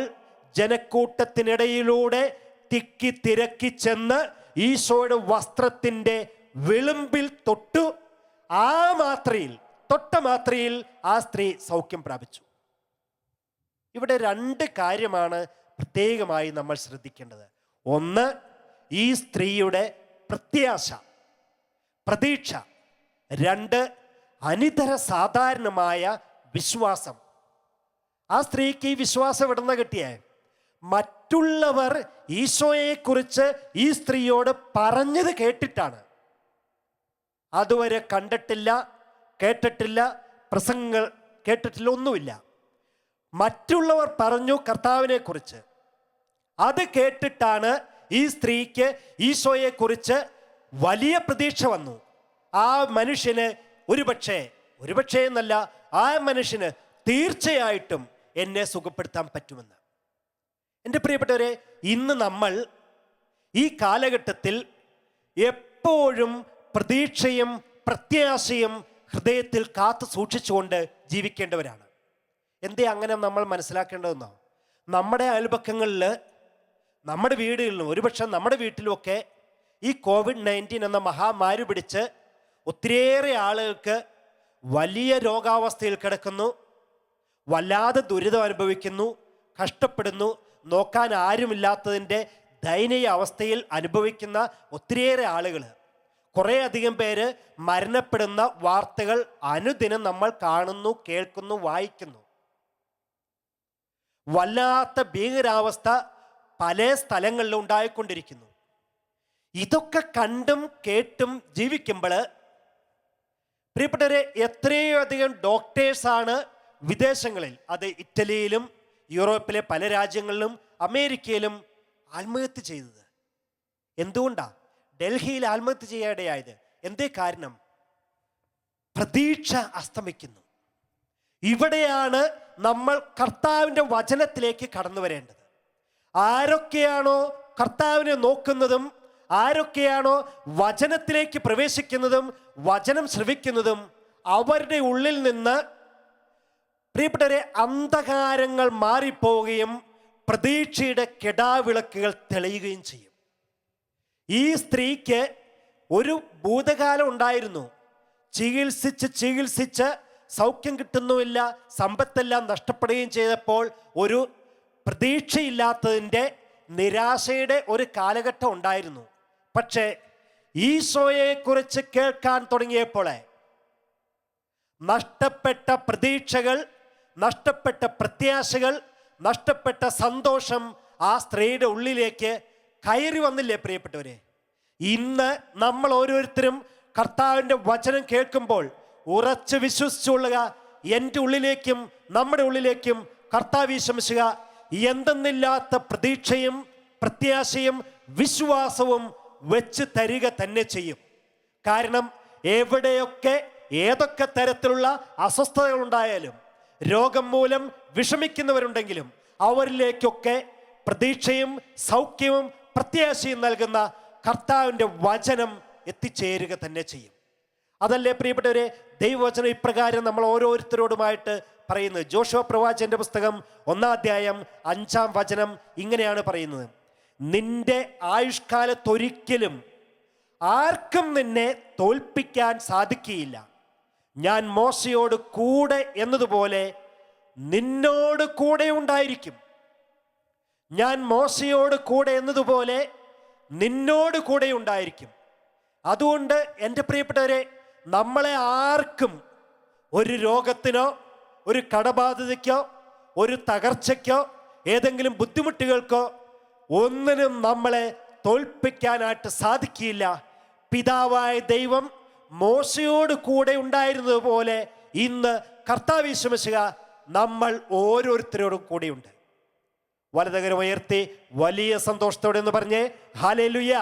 ജനക്കൂട്ടത്തിനിടയിലൂടെ തിക്കി തിരക്കി ചെന്ന് ഈശോയുടെ വസ്ത്രത്തിൻ്റെ വിളുമ്പിൽ തൊട്ടു. തൊട്ട മാത്രയിൽ ആ സ്ത്രീ സൗഖ്യം പ്രാപിച്ചു. ഇവിടെ 2 കാര്യമാണ് പ്രത്യേകമായി നമ്മൾ ശ്രദ്ധിക്കേണ്ടത്. ഒന്ന്, ഈ സ്ത്രീയുടെ പ്രത്യാശ, പ്രതീക്ഷ. 2, അനിതര സാധാരണമായ വിശ്വാസം. ആ സ്ത്രീക്ക് ഈ വിശ്വാസം എവിടുന്ന കിട്ടിയേ? മറ്റുള്ളവർ ഈശോയെക്കുറിച്ച് ഈ സ്ത്രീയോട് പറഞ്ഞത് കേട്ടിട്ടാണ്. അതുവരെ കണ്ടിട്ടില്ല, കേട്ടിട്ടില്ല, പ്രസംഗങ്ങൾ കേട്ടിട്ടില്ല, ഒന്നുമില്ല. മറ്റുള്ളവർ പറഞ്ഞു കർത്താവിനെ കുറിച്ച്. അത് കേട്ടിട്ടാണ് ഈ സ്ത്രീക്ക് ഈശോയെക്കുറിച്ച് വലിയ പ്രതീക്ഷ വന്നു. ആ മനുഷ്യന് ഒരുപക്ഷേ എന്നല്ല, ആ മനുഷ്യന് തീർച്ചയായിട്ടും എന്നെ സുഖപ്പെടുത്താൻ പറ്റുമെന്ന്. എൻ്റെ പ്രിയപ്പെട്ടവരെ, ഇന്ന് നമ്മൾ ഈ കാലഘട്ടത്തിൽ എപ്പോഴും പ്രതീക്ഷയും പ്രത്യാശയും ഹൃദയത്തിൽ കാത്തു സൂക്ഷിച്ചുകൊണ്ട് ജീവിക്കേണ്ടവരാണ്. എന്തേ അങ്ങനെ നമ്മൾ മനസ്സിലാക്കേണ്ടതെന്നോ? നമ്മുടെ അയൽപക്കങ്ങളിൽ, നമ്മുടെ വീടുകളിലും, ഒരുപക്ഷെ നമ്മുടെ വീട്ടിലുമൊക്കെ ഈ COVID-19 എന്ന മഹാമാരി പിടിച്ച് ഒത്തിരിയേറെ ആളുകൾക്ക് വലിയ രോഗാവസ്ഥയിൽ കിടക്കുന്നു, വല്ലാതെ ദുരിതം അനുഭവിക്കുന്നു, കഷ്ടപ്പെടുന്നു, നോക്കാൻ ആരുമില്ലാത്തതിൻ്റെ ദയനീയ അവസ്ഥയിൽ അനുഭവിക്കുന്ന ഒത്തിരിയേറെ ആളുകൾ, കുറേ അധികം പേര് മരണപ്പെടുന്ന വാർത്തകൾ അനുദിനം നമ്മൾ കാണുന്നു, കേൾക്കുന്നു, വായിക്കുന്നു. വല്ലാത്ത ഭീകരാവസ്ഥ പല സ്ഥലങ്ങളിലും ഉണ്ടായിക്കൊണ്ടിരിക്കുന്നു. ഇതൊക്കെ കണ്ടും കേട്ടും ജീവിക്കുമ്പോൾ പ്രിയപ്പെട്ടവരെ, എത്രയോ അധികം ഡോക്ടേഴ്സാണ് വിദേശങ്ങളിൽ, അത് ഇറ്റലിയിലും യൂറോപ്പിലെ പല രാജ്യങ്ങളിലും അമേരിക്കയിലും ആത്മഹത്യ ചെയ്തത്. എന്തുകൊണ്ടാ ഡൽഹിയിൽ ആത്മഹത്യ ചെയ്യാനിടയായത്? എന്തേ കാരണം? പ്രതീക്ഷ അസ്തമിക്കുന്നു. ഇവിടെയാണ് നമ്മൾ കർത്താവിൻ്റെ വചനത്തിലേക്ക് കടന്നു വരേണ്ടത്. ആരൊക്കെയാണോ കർത്താവിനെ നോക്കുന്നതും, ആരൊക്കെയാണോ വചനത്തിലേക്ക് പ്രവേശിക്കുന്നതും വചനം ശ്രവിക്കുന്നതും, അവരുടെ ഉള്ളിൽ നിന്ന് പ്രിയപ്പെട്ടവരെ അന്ധകാരങ്ങൾ മാറിപ്പോവുകയും പ്രതീക്ഷയുടെ കെടാവിളക്കുകൾ തെളിയുകയും ചെയ്യും. ഈ സ്ത്രീക്ക് ഒരു ഭൂതകാലം ഉണ്ടായിരുന്നു. ചികിത്സിച്ച് സൗഖ്യം കിട്ടുന്നുമില്ല, സമ്പത്തെല്ലാം നഷ്ടപ്പെടുകയും ചെയ്തപ്പോൾ ഒരു പ്രതീക്ഷയില്ലാത്തതിൻ്റെ, നിരാശയുടെ ഒരു കാലഘട്ടം ഉണ്ടായിരുന്നു. പക്ഷേ ഈശോയെക്കുറിച്ച് കേൾക്കാൻ തുടങ്ങിയപ്പോൾ നഷ്ടപ്പെട്ട പ്രതീക്ഷകൾ, നഷ്ടപ്പെട്ട പ്രത്യാശകൾ, നഷ്ടപ്പെട്ട സന്തോഷം ആ സ്ത്രീയുടെ ഉള്ളിലേക്ക് കയറി വന്നില്ലേ പ്രിയപ്പെട്ടവരെ? ഇന്ന് നമ്മൾ ഓരോരുത്തരും കർത്താവിൻ്റെ വചനം കേൾക്കുമ്പോൾ ഉറച്ച് വിശ്വസിച്ചുകൊള്ളുക, എൻ്റെ ഉള്ളിലേക്കും നമ്മുടെ ഉള്ളിലേക്കും കർത്താവ് ഈശോമിശിഹ എന്തെന്നില്ലാത്ത പ്രതീക്ഷയും പ്രത്യാശയും വിശ്വാസവും വെച്ച് തരിക തന്നെ ചെയ്യും. കാരണം എവിടെയൊക്കെ ഏതൊക്കെ തരത്തിലുള്ള അസ്വസ്ഥതകളുണ്ടായാലും, രോഗം മൂലം വിഷമിക്കുന്നവരുണ്ടെങ്കിലും, അവരിലേക്കൊക്കെ പ്രതീക്ഷയും സൗഖ്യവും പ്രത്യാശയും നൽകുന്ന കർത്താവിൻ്റെ വചനം എത്തിച്ചേരുക തന്നെ ചെയ്യും. അതല്ലേ പ്രിയപ്പെട്ടവരെ, ദൈവവചനം ഇപ്രകാരം നമ്മൾ ഓരോരുത്തരോടുമായിട്ട് പറയുന്നത്. ജോഷുവ പ്രവാചകന്റെ പുസ്തകം 1-ാം അധ്യായം 5-ാം വചനം ഇങ്ങനെയാണ് പറയുന്നത്: നിന്റെ ആയുഷ്കാലത്തൊരിക്കലും ആർക്കും നിന്നെ തോൽപ്പിക്കാൻ സാധിക്കുകയില്ല. ഞാൻ മോശയോട് കൂടെ എന്നതുപോലെ നിന്നോട് കൂടെ ഉണ്ടായിരിക്കും. ഞാൻ മോശയോട് കൂടെ എന്നതുപോലെ നിന്നോട് കൂടെ ഉണ്ടായിരിക്കും. അതുകൊണ്ട് എൻ്റെ പ്രിയപ്പെട്ടവരെ, നമ്മളെ ആർക്കും ഒരു രോഗത്തിനോ, ഒരു കടബാധ്യതയ്ക്കോ, ഒരു തകർച്ചയ്ക്കോ, ഏതെങ്കിലും ബുദ്ധിമുട്ടുകൾക്കോ ഒന്നിനും നമ്മളെ തോൽപ്പിക്കാനായിട്ട് സാധിക്കില്ല. പിതാവായ ദൈവം മോശയോട് കൂടെ ഉണ്ടായിരുന്നത് പോലെ ഇന്ന് കർത്താവ് യേശു മിശിഹ നമ്മൾ ഓരോരുത്തരോടും കൂടെയുണ്ട്. വലതുകരം ഉയർത്തി വലിയ സന്തോഷത്തോടെ എന്ന് പറഞ്ഞേ ഹല്ലേലൂയ.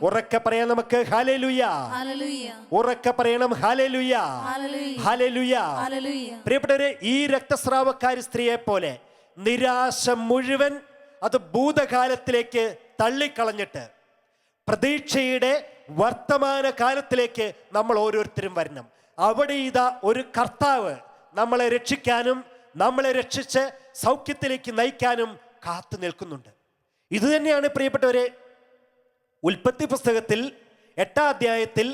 ഉറക്കെ പറയാം നമുക്ക് ഹല്ലേലൂയ. ഉറക്കെ പറയണം ഹല്ലേലൂയ, ഹല്ലേലൂയ. പ്രിയപ്പെട്ടവരെ, ഈ രക്തസ്രാവക്കാരി സ്ത്രീയെ പോലെ നിരാശ മുഴുവൻ അത് ഭൂതകാലത്തിലേക്ക് തള്ളിക്കളഞ്ഞിട്ട് പ്രതീക്ഷയുടെ വർത്തമാന കാലത്തിലേക്ക് നമ്മൾ ഓരോരുത്തരും വരണം. അവിടെ ഇതാ ഒരു കർത്താവ് നമ്മളെ രക്ഷിക്കാനും നമ്മളെ രക്ഷിച്ച് സൗഖ്യത്തിലേക്ക് നയിക്കാനും കാത്തു നിൽക്കുന്നുണ്ട്. ഇതുതന്നെയാണ് പ്രിയപ്പെട്ടവരെ ഉൽപ്പത്തി പുസ്തകത്തിൽ 8-ാം അധ്യായത്തിൽ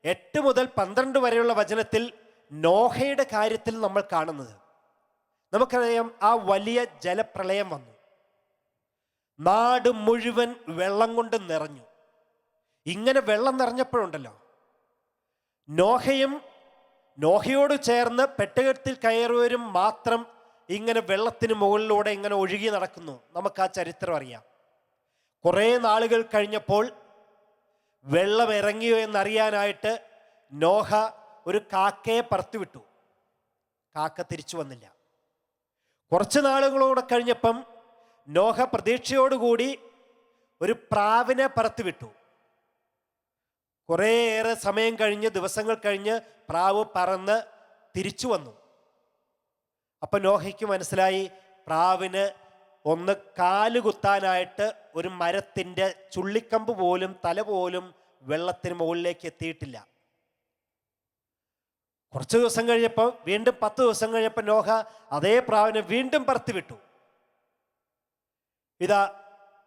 8 മുതൽ 12 വരെയുള്ള വചനത്തിൽ നോഹയുടെ കാര്യത്തിൽ നമ്മൾ കാണുന്നത്. നമുക്കറിയാം, ആ വലിയ ജലപ്രളയം വന്നു, നാട് മുഴുവൻ വെള്ളം കൊണ്ട് നിറഞ്ഞു. ഇങ്ങനെ വെള്ളം നിറഞ്ഞപ്പോഴുണ്ടല്ലോ, നോഹയും നോഹയോട് ചേർന്ന് പെട്ടകത്തിൽ കയറിയവരും മാത്രം ഇങ്ങനെ വെള്ളത്തിന് മുകളിലൂടെ ഇങ്ങനെ ഒഴുകി നടക്കുന്നു. നമുക്ക് ആ ചരിത്രം അറിയാം. കുറേ നാളുകൾ കഴിഞ്ഞപ്പോൾ വെള്ളം ഇറങ്ങിയോ എന്നറിയാനായിട്ട് നോഹ ഒരു കാക്കയെ പറത്തിവിട്ടു. കാക്ക തിരിച്ചു വന്നില്ല. കുറച്ച് നാളുകളോടെ കഴിഞ്ഞപ്പം നോഹ പ്രതീക്ഷയോടുകൂടി ഒരു പ്രാവിനെ പറത്തിവിട്ടു. കുറേയേറെ സമയം കഴിഞ്ഞ്, ദിവസങ്ങൾ കഴിഞ്ഞ് പ്രാവ് പറന്ന് തിരിച്ചു വന്നു. അപ്പം നോഹയ്ക്ക് മനസ്സിലായി, പ്രാവിന് ഒന്ന് കാലുകുത്താനായിട്ട് ഒരു മരത്തിൻ്റെ ചുള്ളിക്കമ്പ് പോലും, തല പോലും വെള്ളത്തിന് മുകളിലേക്ക് എത്തിയിട്ടില്ല. കുറച്ച് ദിവസം കഴിഞ്ഞപ്പോൾ, വീണ്ടും 10 ദിവസം കഴിഞ്ഞപ്പോൾ നോഹ അതേ പ്രാവിനെ വീണ്ടും പറത്തിവിട്ടു. ഇതാ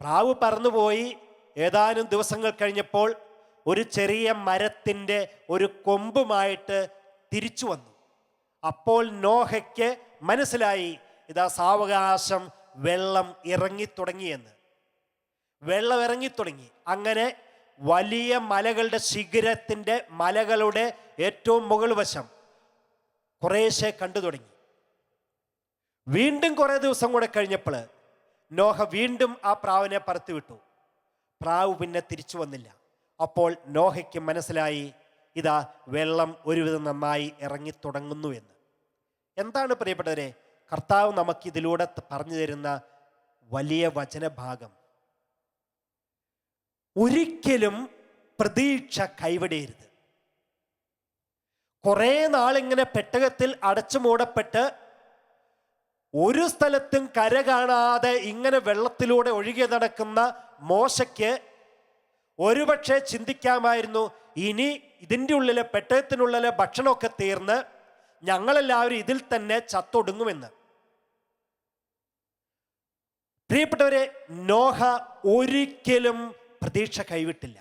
പ്രാവ് പറന്നുപോയി. ഏതാനും ദിവസങ്ങൾ കഴിഞ്ഞപ്പോൾ ഒരു ചെറിയ മരത്തിൻ്റെ ഒരു കൊമ്പുമായിട്ട് തിരിച്ചു വന്നു. അപ്പോൾ നോഹയ്ക്ക് മനസ്സിലായി, ഇതാ സാവകാശം വെള്ളം ഇറങ്ങിത്തുടങ്ങിയെന്ന്. വെള്ളം ഇറങ്ങിത്തുടങ്ങി. അങ്ങനെ വലിയ മലകളുടെ ശിഖരത്തിൻ്റെ, മലകളുടെ ഏറ്റവും മുകൾ വശം കുറേശ്ശെ കണ്ടു തുടങ്ങി. വീണ്ടും കുറേ ദിവസം കൂടെ കഴിഞ്ഞപ്പോൾ നോഹ വീണ്ടും ആ പ്രാവിനെ പറത്തിവിട്ടു. പ്രാവ് പിന്നെ തിരിച്ചു വന്നില്ല. അപ്പോൾ നോഹയ്ക്ക് മനസ്സിലായി, ഇതാ വെള്ളം ഒരുവിധം നന്നായി ഇറങ്ങിത്തുടങ്ങുന്നു എന്ന്. എന്താണ് പ്രിയപ്പെട്ടവരെ കർത്താവ് നമുക്കിതിലൂടെ പറഞ്ഞു തരുന്ന വലിയ വചനഭാഗം? ഒരിക്കലും പ്രതീക്ഷ കൈവിടരുത്. കുറേ നാളിങ്ങനെ പെട്ടകത്തിൽ അടച്ചു മൂടപ്പെട്ട് ഒരു സ്ഥലത്തും കര കാണാതെ ഇങ്ങനെ വെള്ളത്തിലൂടെ ഒഴുകി നടക്കുന്ന മോശയ്ക്ക് ഒരുപക്ഷെ ചിന്തിക്കാമായിരുന്നു, ഇനി ഇതിൻ്റെ ഉള്ളിലെ, പെട്ടകത്തിനുള്ളിലെ ഭക്ഷണമൊക്കെ തീർന്ന് ഞങ്ങളെല്ലാവരും ഇതിൽ തന്നെ ചത്തൊടുങ്ങുമെന്ന്. പ്രിയപ്പെട്ടവരെ, നോഹ ഒരിക്കലും പ്രതീക്ഷ കൈവിട്ടില്ല.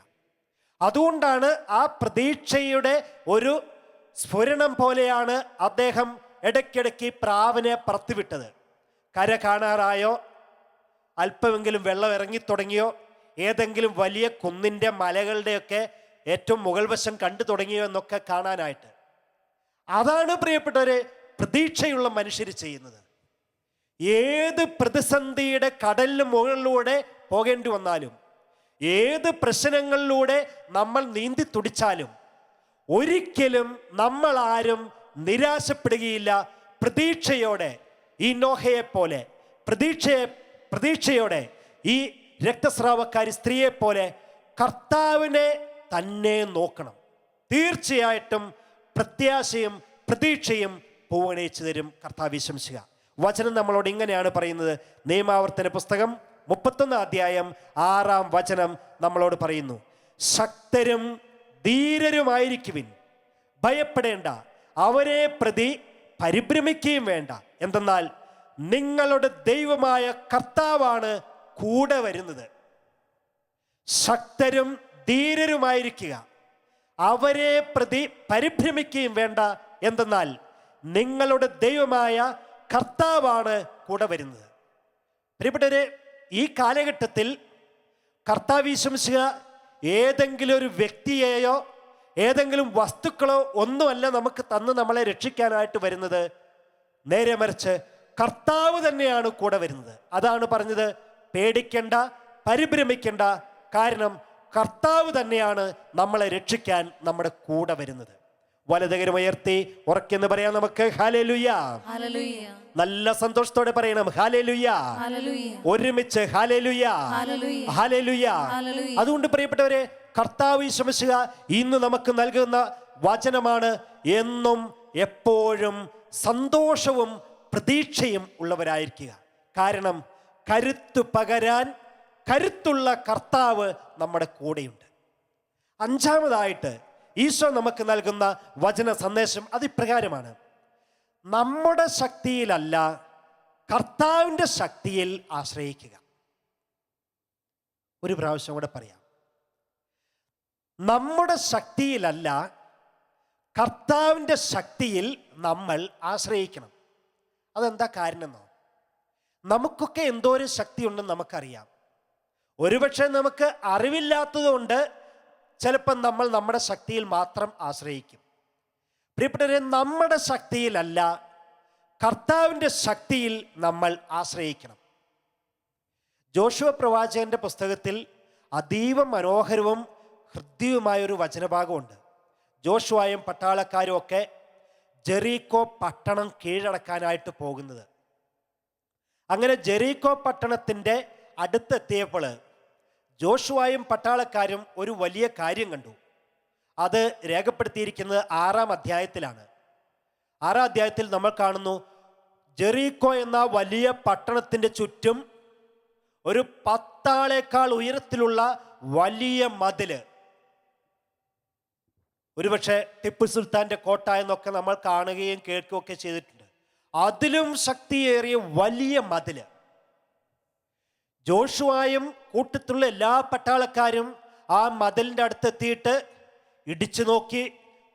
അതുകൊണ്ടാണ് ആ പ്രതീക്ഷയുടെ ഒരു സ്ഫുരണം പോലെയാണ് അദ്ദേഹം ഇടയ്ക്കിടയ്ക്ക് പ്രാവിനെ പറത്തിവിട്ടത്. കര കാണാറായോ, അല്പമെങ്കിലും വെള്ളം ഇറങ്ങിത്തുടങ്ങിയോ, ഏതെങ്കിലും വലിയ കുന്നിൻ്റെ മലകളുടെയൊക്കെ ഏറ്റവും മുകൾ വശം കണ്ടു തുടങ്ങിയോ എന്നൊക്കെ കാണാനായിട്ട്. അതാണ് പ്രിയപ്പെട്ടവരെ പ്രതീക്ഷയുള്ള മനുഷ്യർ ചെയ്യുന്നത്. ഏത് പ്രതിസന്ധിയുടെ കടലിന് മുകളിലൂടെ പോകേണ്ടി വന്നാലും, ഏത് പ്രശ്നങ്ങളിലൂടെ നമ്മൾ നീന്തി തുടിച്ചാലും ഒരിക്കലും നമ്മൾ ആരും നിരാശപ്പെടുകയില്ല. പ്രതീക്ഷയോടെ, ഈ നോഹയെ പോലെ പ്രതീക്ഷയോടെ, ഈ രക്തസ്രാവക്കാരി സ്ത്രീയെ പോലെ കർത്താവിനെ തന്നെ നോക്കണം. തീർച്ചയായിട്ടും പ്രത്യാശയും പ്രതീക്ഷയും പൂവണിയിച്ചു തരും കർത്താവ്. വിശ്വസിക്കുക. വചനം നമ്മളോട് ഇങ്ങനെയാണ് പറയുന്നത്. നിയമാവർത്തന പുസ്തകം 31 അധ്യായം 6-ാം വചനം നമ്മളോട് പറയുന്നു, ശക്തരും ധീരരുമായിരിക്കുവിൻ, ഭയപ്പെടേണ്ട, അവരെ പ്രതി പരിഭ്രമിക്കുകയും വേണ്ട. എന്തെന്നാൽ നിങ്ങളുടെ ദൈവമായ കർത്താവാണ് കൂടെ വരുന്നത്. ശക്തരും ധീരരുമായിരിക്കുക, അവരെ പ്രതി പരിഭ്രമിക്കുകയും വേണ്ട. എന്തെന്നാൽ നിങ്ങളുടെ ദൈവമായ കർത്താവാണ് കൂടെ വരുന്നത്. പ്രിയപ്പെട്ടവരെ, ഈ കാലഘട്ടത്തിൽ കർത്താവ് വിശ്വസിക്കുക ഏതെങ്കിലും ഒരു വ്യക്തിയെയോ ഏതെങ്കിലും വസ്തുക്കളോ ഒന്നുമല്ല നമുക്ക് തന്ന് നമ്മളെ രക്ഷിക്കാനായിട്ട് വരുന്നത്. നേരെ മറിച്ച് കർത്താവ് തന്നെയാണ് കൂടെ വരുന്നത്. അതാണ് പറഞ്ഞത്, പേടിക്കണ്ട, പരിഭ്രമിക്കണ്ട. കാരണം കർത്താവ് തന്നെയാണ് നമ്മളെ രക്ഷിക്കാൻ നമ്മുടെ കൂടെ വരുന്നത്. വലതുകരം ഉയർത്തി ഉറക്കെന്ന് പറയാം നമുക്ക്. ഹല്ലേലൂയ. നല്ല സന്തോഷത്തോടെ പറയണം ഹല്ലേലൂയ. ഒരുമിച്ച് ഹല്ലേലൂയ, ഹല്ലേലൂയ. അതുകൊണ്ട് പ്രിയപ്പെട്ടവരെ, കർത്താവ് വിശ്വസിക്കുക ഇന്ന് നമുക്ക് നൽകുന്ന വചനമാണ്, എന്നും എപ്പോഴും സന്തോഷവും പ്രതീക്ഷയും ഉള്ളവരായിരിക്കുക. കാരണം കരുത്ത് പകരാൻ കരുത്തുള്ള കർത്താവ് നമ്മുടെ കൂടെയുണ്ട്. അഞ്ചാമതായിട്ട് ഈശോ നമുക്ക് നൽകുന്ന വചന സന്ദേശം അതിപ്രകാരമാണ്, നമ്മുടെ ശക്തിയിലല്ല കർത്താവിൻ്റെ ശക്തിയിൽ ആശ്രയിക്കുക. ഒരു പ്രാവശ്യം കൂടെ പറയാം, നമ്മുടെ ശക്തിയിലല്ല കർത്താവിൻ്റെ ശക്തിയിൽ നമ്മൾ ആശ്രയിക്കണം. അതെന്താ കാരണം എന്നോ? നമുക്കൊക്കെ എന്തോ ഒരു ശക്തി ഉണ്ടെന്ന് നമുക്കറിയാം. ഒരുപക്ഷെ നമുക്ക് അറിവില്ലാത്തതുകൊണ്ട് ചിലപ്പോൾ നമ്മൾ നമ്മുടെ ശക്തിയിൽ മാത്രം ആശ്രയിക്കും. പ്രിയപ്പെട്ടവരെ, നമ്മുടെ ശക്തിയിലല്ല, കർത്താവിൻ്റെ ശക്തിയിൽ നമ്മൾ ആശ്രയിക്കണം. ജോഷുവ പ്രവാചകന്റെ പുസ്തകത്തിൽ അതീവ മനോഹരവും ഹൃദ്യവുമായൊരു വചനഭാഗമുണ്ട്. ജോഷുവയും പട്ടാളക്കാരും ഒക്കെ ജെറീക്കോ പട്ടണം കീഴടക്കാനായിട്ട് പോകുന്നത്. അങ്ങനെ ജെറീക്കോ പട്ടണത്തിൻ്റെ അടുത്തെത്തിയപ്പോൾ ജോഷുവയും പട്ടാളക്കാരും ഒരു വലിയ കാര്യം കണ്ടു. അത് രേഖപ്പെടുത്തിയിരിക്കുന്നത് 6-ാം അധ്യായത്തിലാണ്. 6-ാം അധ്യായത്തിൽ നമ്മൾ കാണുന്നു, ജെറീക്കോ എന്ന വലിയ പട്ടണത്തിൻ്റെ ചുറ്റും ഒരു 10 ആളേക്കാൾ ഉയരത്തിലുള്ള വലിയ മതില്. ഒരുപക്ഷെ ടിപ്പു സുൽത്താൻ്റെ കോട്ട എന്നൊക്കെ നമ്മൾ കാണുകയും കേൾക്കുകയൊക്കെ ചെയ്തിട്ടുണ്ട്. അതിലും ശക്തിയേറിയ വലിയ മതില്. ജോഷുവയും കൂട്ടത്തിലുള്ള എല്ലാ പട്ടാളക്കാരും ആ മതിലിൻ്റെ അടുത്തെത്തിയിട്ട് ഇടിച്ചു നോക്കി,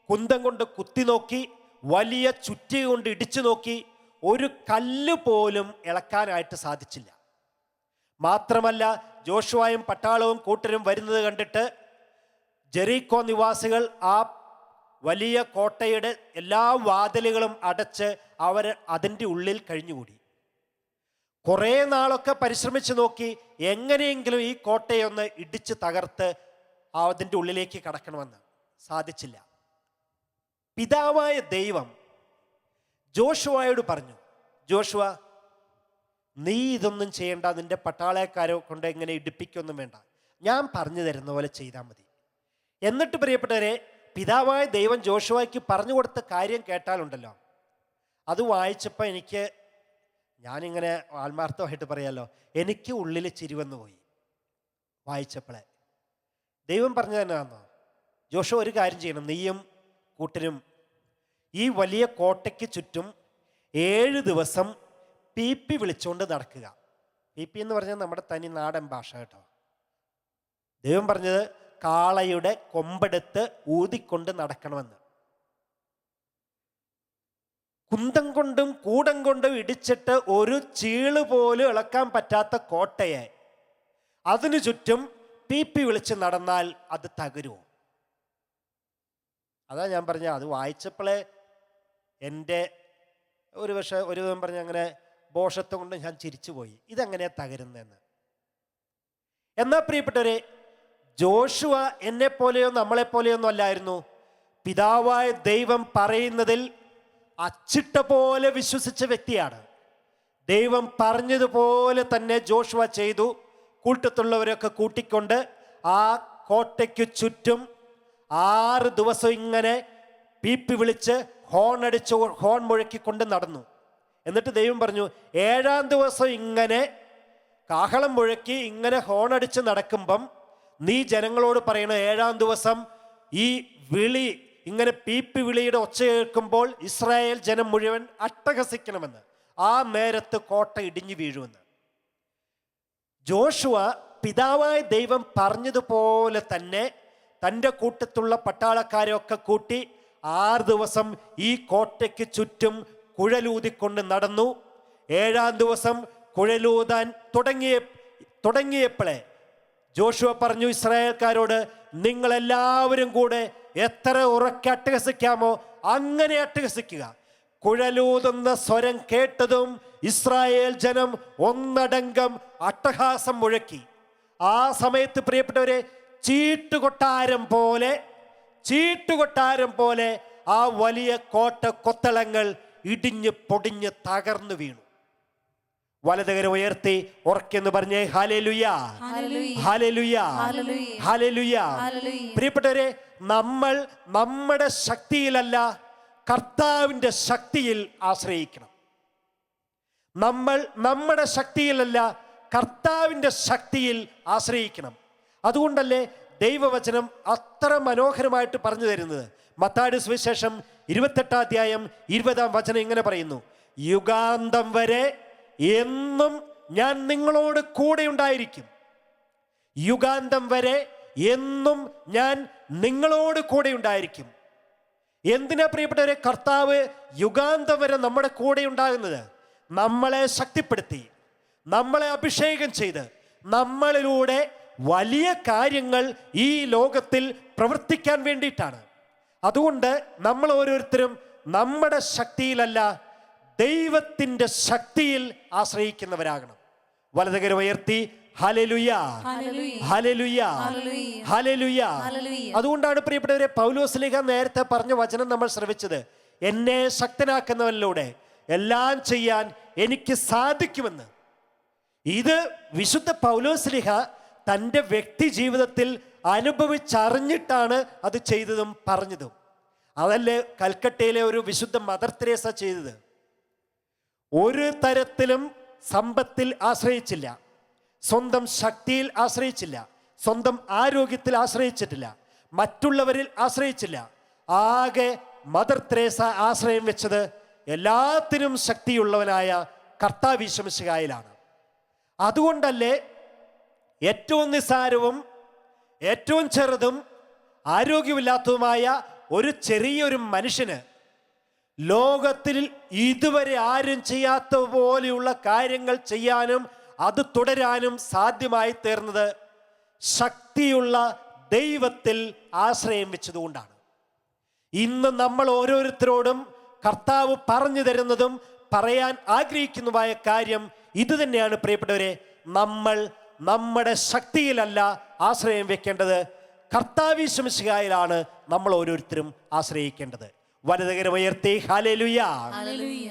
കുന്തം കൊണ്ട് കുത്തി നോക്കി, വലിയ ചുറ്റി കൊണ്ട് ഇടിച്ചു നോക്കി. ഒരു കല്ല് പോലും ഇളക്കാനായിട്ട് സാധിച്ചില്ല. മാത്രമല്ല, ജോഷുവയും പട്ടാളവും കൂട്ടരും വരുന്നത് കണ്ടിട്ട് ജെറീക്കോ നിവാസികൾ ആ വലിയ കോട്ടയുടെ എല്ലാ വാതിലുകളും അടച്ച് അവർ അതിൻ്റെ ഉള്ളിൽ കഴിഞ്ഞുകൂടി. കുറേ നാളൊക്കെ പരിശ്രമിച്ചു നോക്കി, എങ്ങനെയെങ്കിലും ഈ കോട്ടയൊന്ന് ഇടിച്ച് തകർത്ത് അതിൻ്റെ ഉള്ളിലേക്ക് കടക്കണമെന്ന്. സാധിച്ചില്ല. പിതാവായ ദൈവം ജോഷുവയോട് പറഞ്ഞു, ജോഷുവ, നീ ഇതൊന്നും ചെയ്യേണ്ട, നിന്റെ പട്ടാളക്കാരെ കൊണ്ട് എങ്ങനെ ഇടിപ്പിക്കൊന്നും വേണ്ട, ഞാൻ പറഞ്ഞു തരുന്ന പോലെ ചെയ്താൽ മതി. എന്നിട്ട് പ്രിയപ്പെട്ടവരെ, പിതാവായ ദൈവം ജോഷുവയ്ക്ക് പറഞ്ഞു കൊടുത്ത കാര്യം കേട്ടാലുണ്ടല്ലോ, അത് വായിച്ചപ്പോൾ ഞാനിങ്ങനെ ആത്മാർത്ഥമായിട്ട് പറയാമല്ലോ, എനിക്ക് ഉള്ളിൽ ചിരി വന്നു പോയി വായിച്ചപ്പോഴേ. ദൈവം പറഞ്ഞു തന്നെയാണോ, ജോഷുവ ഒരു കാര്യം ചെയ്യണം, നീയും കൂട്ടരും ഈ വലിയ കോട്ടയ്ക്ക് ചുറ്റും 7 ദിവസം പീപ്പി വിളിച്ചുകൊണ്ട് നടക്കുക. പീപ്പി എന്ന് പറഞ്ഞാൽ നമ്മുടെ തനി നാടൻ ഭാഷ കേട്ടോ. ദൈവം പറഞ്ഞത് കാളയുടെ കൊമ്പെടുത്ത് ഊതിക്കൊണ്ട് നടക്കണമെന്ന്. കുന്തം കൊണ്ടും കൂടം കൊണ്ടും ഇടിച്ചിട്ട് ഒരു ചീള് പോലും ഇളക്കാൻ പറ്റാത്ത കോട്ടയെ അതിനു ചുറ്റും പീപ്പി വിളിച്ച് നടന്നാൽ അത് തകരുമോ? അതാ ഞാൻ പറഞ്ഞ, അത് വായിച്ചപ്പോഴേ എൻ്റെ ഒരു വിധം പറഞ്ഞ അങ്ങനെ ബോഷത്വം കൊണ്ട് ഞാൻ ചിരിച്ചുപോയി, ഇതെങ്ങനെയാ തകരുന്നതെന്ന്. എന്നാൽ പ്രിയപ്പെട്ടവരെ, ജോഷുവ എന്നെ പോലെയോ നമ്മളെപ്പോലെയോ ഒന്നും അല്ലായിരുന്നു. പിതാവായ ദൈവം പറയുന്നതിൽ അച്ചിട്ട പോലെ വിശ്വസിച്ച വ്യക്തിയാണ്. ദൈവം പറഞ്ഞതുപോലെ തന്നെ ജോഷുവ ചെയ്തു. കൂട്ടത്തുള്ളവരൊക്കെ കൂട്ടിക്കൊണ്ട് ആ കോട്ടയ്ക്ക് ചുറ്റും 6 ദിവസം ഇങ്ങനെ പീപ്പി വിളിച്ച് ഹോൺ മുഴക്കിക്കൊണ്ട് നടന്നു. എന്നിട്ട് ദൈവം പറഞ്ഞു, 7-ാം ദിവസം ഇങ്ങനെ കാഹളം മുഴക്കി ഇങ്ങനെ ഹോണടിച്ച് നടക്കുമ്പം നീ ജനങ്ങളോട് പറയണം, 7-ാം ദിവസം ഈ വിളി, ഇങ്ങനെ പീപ്പി വിളിയുടെ ഒച്ച കേൾക്കുമ്പോൾ ഇസ്രായേൽ ജനം മുഴുവൻ അട്ടഹസിക്കണമെന്ന്. ആ നേരത്ത് കോട്ട ഇടിഞ്ഞു വീഴുമെന്ന്. ജോഷുവ പിതാവായ ദൈവം പറഞ്ഞതുപോലെ തന്നെ തൻ്റെ കൂട്ടത്തുള്ള പട്ടാളക്കാരെയൊക്കെ കൂട്ടി 6 ദിവസം ഈ കോട്ടയ്ക്ക് ചുറ്റും കുഴലൂതിക്കൊണ്ട് നടന്നു. 7-ാം ദിവസം കുഴലൂതാൻ തുടങ്ങിയപ്പോഴേ ജോഷുവ പറഞ്ഞു ഇസ്രായേൽക്കാരോട്, നിങ്ങളെല്ലാവരും കൂടെ എത്ര ഉറക്കെ അട്ടഹസിക്കാമോ അങ്ങനെ അട്ടഹസിക്കുക. കുഴലൂതുന്ന സ്വരം കേട്ടതും ഇസ്രായേൽ ജനം ഒന്നടങ്കം അട്ടഹാസം മുഴക്കി. ആ സമയത്ത് പ്രിയപ്പെട്ടവരെ, ചീട്ടുകൊട്ടാരം പോലെ ആ വലിയ കോട്ട കൊത്തളങ്ങൾ ഇടിഞ്ഞ് പൊടിഞ്ഞ് തകർന്നു വീണു. വലതുകരം ഉയർത്തി ഉറക്കെന്ന് പറഞ്ഞേ, ഹല്ലേലൂയ, ഹല്ലേലൂയ, ഹല്ലേലൂയ. പ്രിയപ്പെട്ടവരെ, നമ്മൾ നമ്മുടെ ശക്തിയിലല്ല, കർത്താവിൻ്റെ ശക്തിയിൽ ആശ്രയിക്കണം. നമ്മൾ നമ്മുടെ ശക്തിയിലല്ല, കർത്താവിൻ്റെ ശക്തിയിൽ ആശ്രയിക്കണം. അതുകൊണ്ടല്ലേ ദൈവവചനം അത്ര മനോഹരമായിട്ട് പറഞ്ഞു തരുന്നത്. മത്തായിയുടെ സുവിശേഷം 28-ാം അധ്യായം 20-ാം വചനം ഇങ്ങനെ പറയുന്നു, യുഗാന്തം വരെ എന്നും ഞാൻ നിങ്ങളോട് കൂടെ ഉണ്ടായിരിക്കും. യുഗാന്തം വരെ എന്നും ഞാൻ നിങ്ങളോട് കൂടെ ഉണ്ടായിരിക്കും. എന്തിനാ പ്രിയപ്പെട്ടവരെ കർത്താവ് യുഗാന്തം വരെ നമ്മുടെ കൂടെ ഉണ്ടാകുന്നത്? നമ്മളെ ശക്തിപ്പെടുത്തി, നമ്മളെ അഭിഷേകം ചെയ്ത്, നമ്മളിലൂടെ വലിയ കാര്യങ്ങൾ ഈ ലോകത്തിൽ പ്രവർത്തിക്കാൻ വേണ്ടിയിട്ടാണ്. അതുകൊണ്ട് നമ്മൾ ഓരോരുത്തരും നമ്മുടെ ശക്തിയിലല്ല, ദൈവത്തിൻ്റെ ശക്തിയിൽ ആശ്രയിക്കുന്നവരാകണം. വലതുകരം ഉയർത്തി ഹല്ലേലൂയ, ഹല്ലേലൂയ, ഹല്ലേലൂയ. അതുകൊണ്ടാണ് പ്രിയപ്പെട്ടവരെ പൗലോസ്ലീഹ നേരത്തെ പറഞ്ഞ വചനം നമ്മൾ ശ്രവിച്ചത്, എന്നെ ശക്തനാക്കുന്നവനിലൂടെ എല്ലാം ചെയ്യാൻ എനിക്ക് സാധിക്കുമെന്ന്. ഇത് വിശുദ്ധ പൗലോസ്ലീഹ തൻ്റെ വ്യക്തി ജീവിതത്തിൽ അനുഭവിച്ചറിഞ്ഞിട്ടാണ് അത് ചെയ്തതും പറഞ്ഞതും. അതല്ലേ കൽക്കട്ടയിലെ ഒരു വിശുദ്ധ മദർ തെരേസ ചെയ്തത്. ഒരു തരത്തിലും സമ്പത്തിൽ ആശ്രയിച്ചില്ല, സ്വന്തം ശക്തിയിൽ ആശ്രയിച്ചില്ല, സ്വന്തം ആരോഗ്യത്തിൽ ആശ്രയിച്ചിട്ടില്ല, മറ്റുള്ളവരിൽ ആശ്രയിച്ചില്ല. ആകെ മദർ തെരേസ ആശ്രയം വെച്ചത് എല്ലാത്തിനും ശക്തിയുള്ളവനായ കർത്താവ് യേശു മിശിഹായിലാണ്. അതുകൊണ്ടല്ലേ ഏറ്റവും നിസ്സാരവും ഏറ്റവും ചെറുതും ആരോഗ്യമില്ലാത്തതുമായ ഒരു ചെറിയൊരു മനുഷ്യന് ലോകത്തിൽ ഇതുവരെ ആരും ചെയ്യാത്ത പോലെയുള്ള കാര്യങ്ങൾ ചെയ്യാനും അത് തുടരാനും സാധ്യമായി തീർന്നത് ശക്തിയുള്ള ദൈവത്തിൽ ആശ്രയം വെച്ചതുകൊണ്ടാണ്. ഇന്ന് നമ്മൾ ഓരോരുത്തരോടും കർത്താവ് പറഞ്ഞു തരുന്നതും പറയാൻ ആഗ്രഹിക്കുന്നതുമായ കാര്യം ഇത് തന്നെയാണ് പ്രിയപ്പെട്ടവരെ. നമ്മൾ നമ്മുടെ ശക്തിയിലല്ല ആശ്രയം വെക്കേണ്ടത്, കർത്താവ് യേശു മിശിഹായിലാണ് നമ്മൾ ഓരോരുത്തരും ആശ്രയിക്കേണ്ടത്. വലതുകരം ഉയർത്തി ഹല്ലേലൂയ.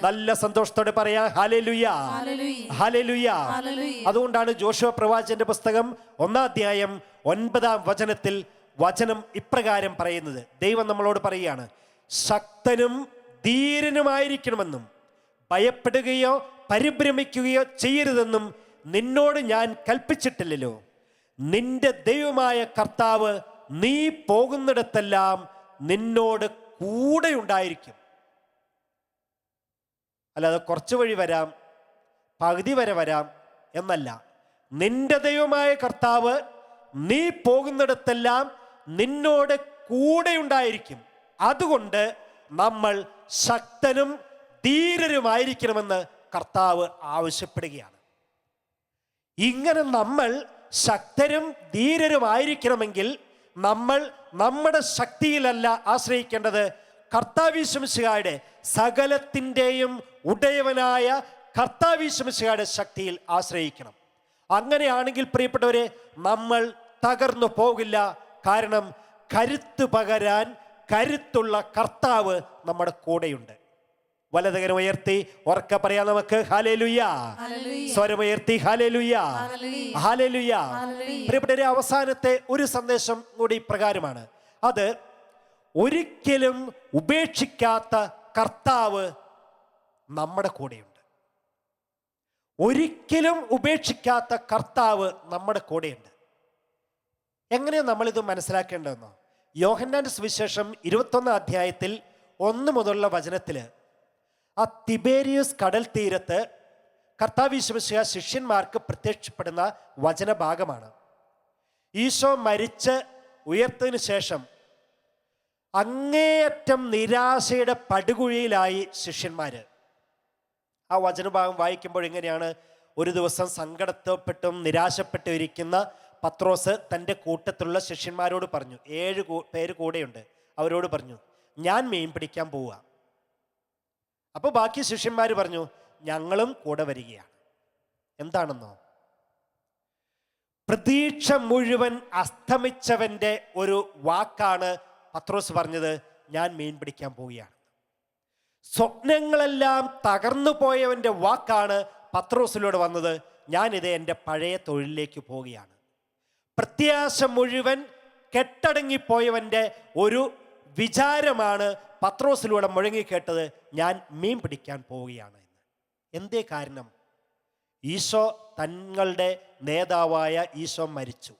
നല്ല സന്തോഷത്തോടെ പറയാം ഹല്ലേലൂയ, ഹല്ലേലൂയ. അതുകൊണ്ടാണ് ജോഷുവ പ്രവാചകന്റെ പുസ്തകം 1-ാം അധ്യായം 9-ാം വചനത്തിൽ വചനം ഇപ്രകാരം പറയുന്നത്. ദൈവം നമ്മളോട് പറയുകയാണ്, ശക്തനും ധീരനുമായിരിക്കണമെന്നും ഭയപ്പെടുകയോ പരിഭ്രമിക്കുകയോ ചെയ്യരുതെന്നും നിന്നോട് ഞാൻ കൽപ്പിച്ചിട്ടില്ലല്ലോ. നിന്റെ ദൈവമായ കർത്താവ് നീ പോകുന്നിടത്തെല്ലാം നിന്നോട് കൂടെ ഉണ്ടായിരിക്കും. അല്ലാതെ കുറച്ച് വഴി വരാം, പകുതി വരെ വരാം എന്നല്ല. നിന്റെ ദൈവമായ കർത്താവ് നീ പോകുന്നിടത്തെല്ലാം നിന്നോട് കൂടെ ഉണ്ടായിരിക്കും. അതുകൊണ്ട് നമ്മൾ ശക്തനും ധീരരുമായിരിക്കണമെന്ന് കർത്താവ് ആവശ്യപ്പെടുകയാണ്. ഇങ്ങനെ നമ്മൾ ശക്തരും ധീരരുമായിരിക്കണമെങ്കിൽ നമ്മൾ നമ്മുടെ ശക്തിയിലല്ല ആശ്രയിക്കേണ്ടത്, കർത്താവ് യേശു മിശിഹായുടെ സകലത്തിൻ്റെയും ഉടയവനായ കർത്താവ് യേശു മിശിഹായുടെ ശക്തിയിൽ ആശ്രയിക്കണം. അങ്ങനെയാണെങ്കിൽ പ്രിയപ്പെട്ടവരെ നമ്മൾ തകർന്നു പോകില്ല. കാരണം കരുത്ത് പകരാൻ കരുത്തുള്ള കർത്താവ് നമ്മുടെ കൂടെയുണ്ട്. വലതുകരം ഉയർത്തി ഉറക്കെ പറയാം നമുക്ക് ഹല്ലേലൂയ. സ്വരമുയർത്തി hallelujah, hallelujah. പ്രിയപ്പെട്ടവരെ, അവസാനത്തെ ഒരു സന്ദേശം കൂടി പ്രകാരമാണ്. അത് ഒരിക്കലും ഉപേക്ഷിക്കാത്ത കർത്താവ് നമ്മുടെ കൂടെയുണ്ട്. ഒരിക്കലും ഉപേക്ഷിക്കാത്ത കർത്താവ് നമ്മുടെ കൂടെയുണ്ട്. എങ്ങനെയാണ് നമ്മളിത് മനസ്സിലാക്കേണ്ടതെന്നോ? യോഹന്നാന്റെ സുവിശേഷം 21-ാം അധ്യായത്തിൽ 1 മുതലുള്ള വചനത്തിൽ ആ തിബേരിയസ് കടൽ തീരത്ത് കർത്താവ് യേശു മിശിഹാ ശിഷ്യന്മാർക്ക് പ്രത്യക്ഷപ്പെടുന്ന വചനഭാഗമാണ്. ഈശോ മരിച്ച് ഉയർത്തതിനു ശേഷം അങ്ങേയറ്റം നിരാശയുടെ പടുകുഴിയിലായി ശിഷ്യന്മാര്. ആ വചനഭാഗം വായിക്കുമ്പോൾ എങ്ങനെയാണ്? ഒരു ദിവസം സങ്കടപ്പെട്ടും നിരാശപ്പെട്ടും ഇരിക്കുന്ന പത്രോസ് തൻ്റെ കൂട്ടത്തിലുള്ള ശിഷ്യന്മാരോട് പറഞ്ഞു, 7 പേര് കൂടെയുണ്ട്, അവരോട് പറഞ്ഞു, ഞാൻ മീൻ പിടിക്കാൻ പോവുക. അപ്പോൾ ബാക്കി ശിഷ്യന്മാർ പറഞ്ഞു, ഞങ്ങളും കൂടെ വരികയാണ്. എന്താണെന്നോ? പ്രതീക്ഷ മുഴുവൻ അസ്തമിച്ചവൻ്റെ ഒരു വാക്കാണ് പത്രോസ് പറഞ്ഞത്, ഞാൻ മീൻ പിടിക്കാൻ പോവുകയാണ്. സ്വപ്നങ്ങളെല്ലാം തകർന്നു പോയവൻ്റെ വാക്കാണ് പത്രോസിലൂടെ വന്നത്, ഞാനിത് എൻ്റെ പഴയ തൊഴിലിലേക്ക് പോവുകയാണ്. പ്രത്യാശ മുഴുവൻ കെട്ടടങ്ങിപ്പോയവൻ്റെ ഒരു വിചാരമാണ് പത്രോസിലൂടെ മുഴങ്ങിക്കേട്ടത്, ഞാൻ മീൻ പിടിക്കാൻ പോവുകയാണ് എന്ന്. എന്തേ കാരണം? ഈശോ, തങ്ങളുടെ നേതാവായ ഈശോ മരിച്ചു,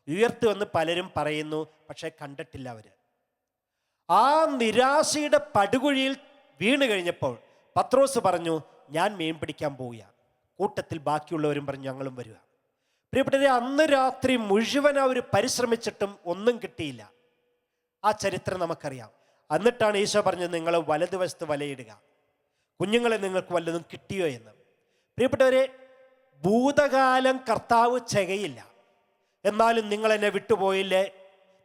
ഉയർത്തുവെന്ന് പലരും പറയുന്നു, പക്ഷെ കണ്ടിട്ടില്ല അവർ. ആ നിരാശയുടെ പടുകുഴിയിൽ വീണ് കഴിഞ്ഞപ്പോൾ പത്രോസ് പറഞ്ഞു, ഞാൻ മീൻ പിടിക്കാൻ പോവുകയാണ്. കൂട്ടത്തിൽ ബാക്കിയുള്ളവരും പറഞ്ഞു, ഞങ്ങളും വരിക. പ്രിയപ്പെട്ടവരെ, അന്ന് രാത്രി മുഴുവൻ അവർ പരിശ്രമിച്ചിട്ടും ഒന്നും കിട്ടിയില്ല. ആ ചരിത്രം നമുക്കറിയാം. എന്നിട്ടാണ് ഈശോ പറഞ്ഞത്, നിങ്ങൾ വലതുവശത്ത് വലയിടുക, കുഞ്ഞുങ്ങളെ നിങ്ങൾക്ക് വല്ലതും കിട്ടിയോ എന്ന്. പ്രിയപ്പെട്ടവരെ, ഭൂതകാലം കർത്താവ് ചെയ്യില്ല, എന്നാലും നിങ്ങൾ എന്നെ വിട്ടുപോയില്ലേ,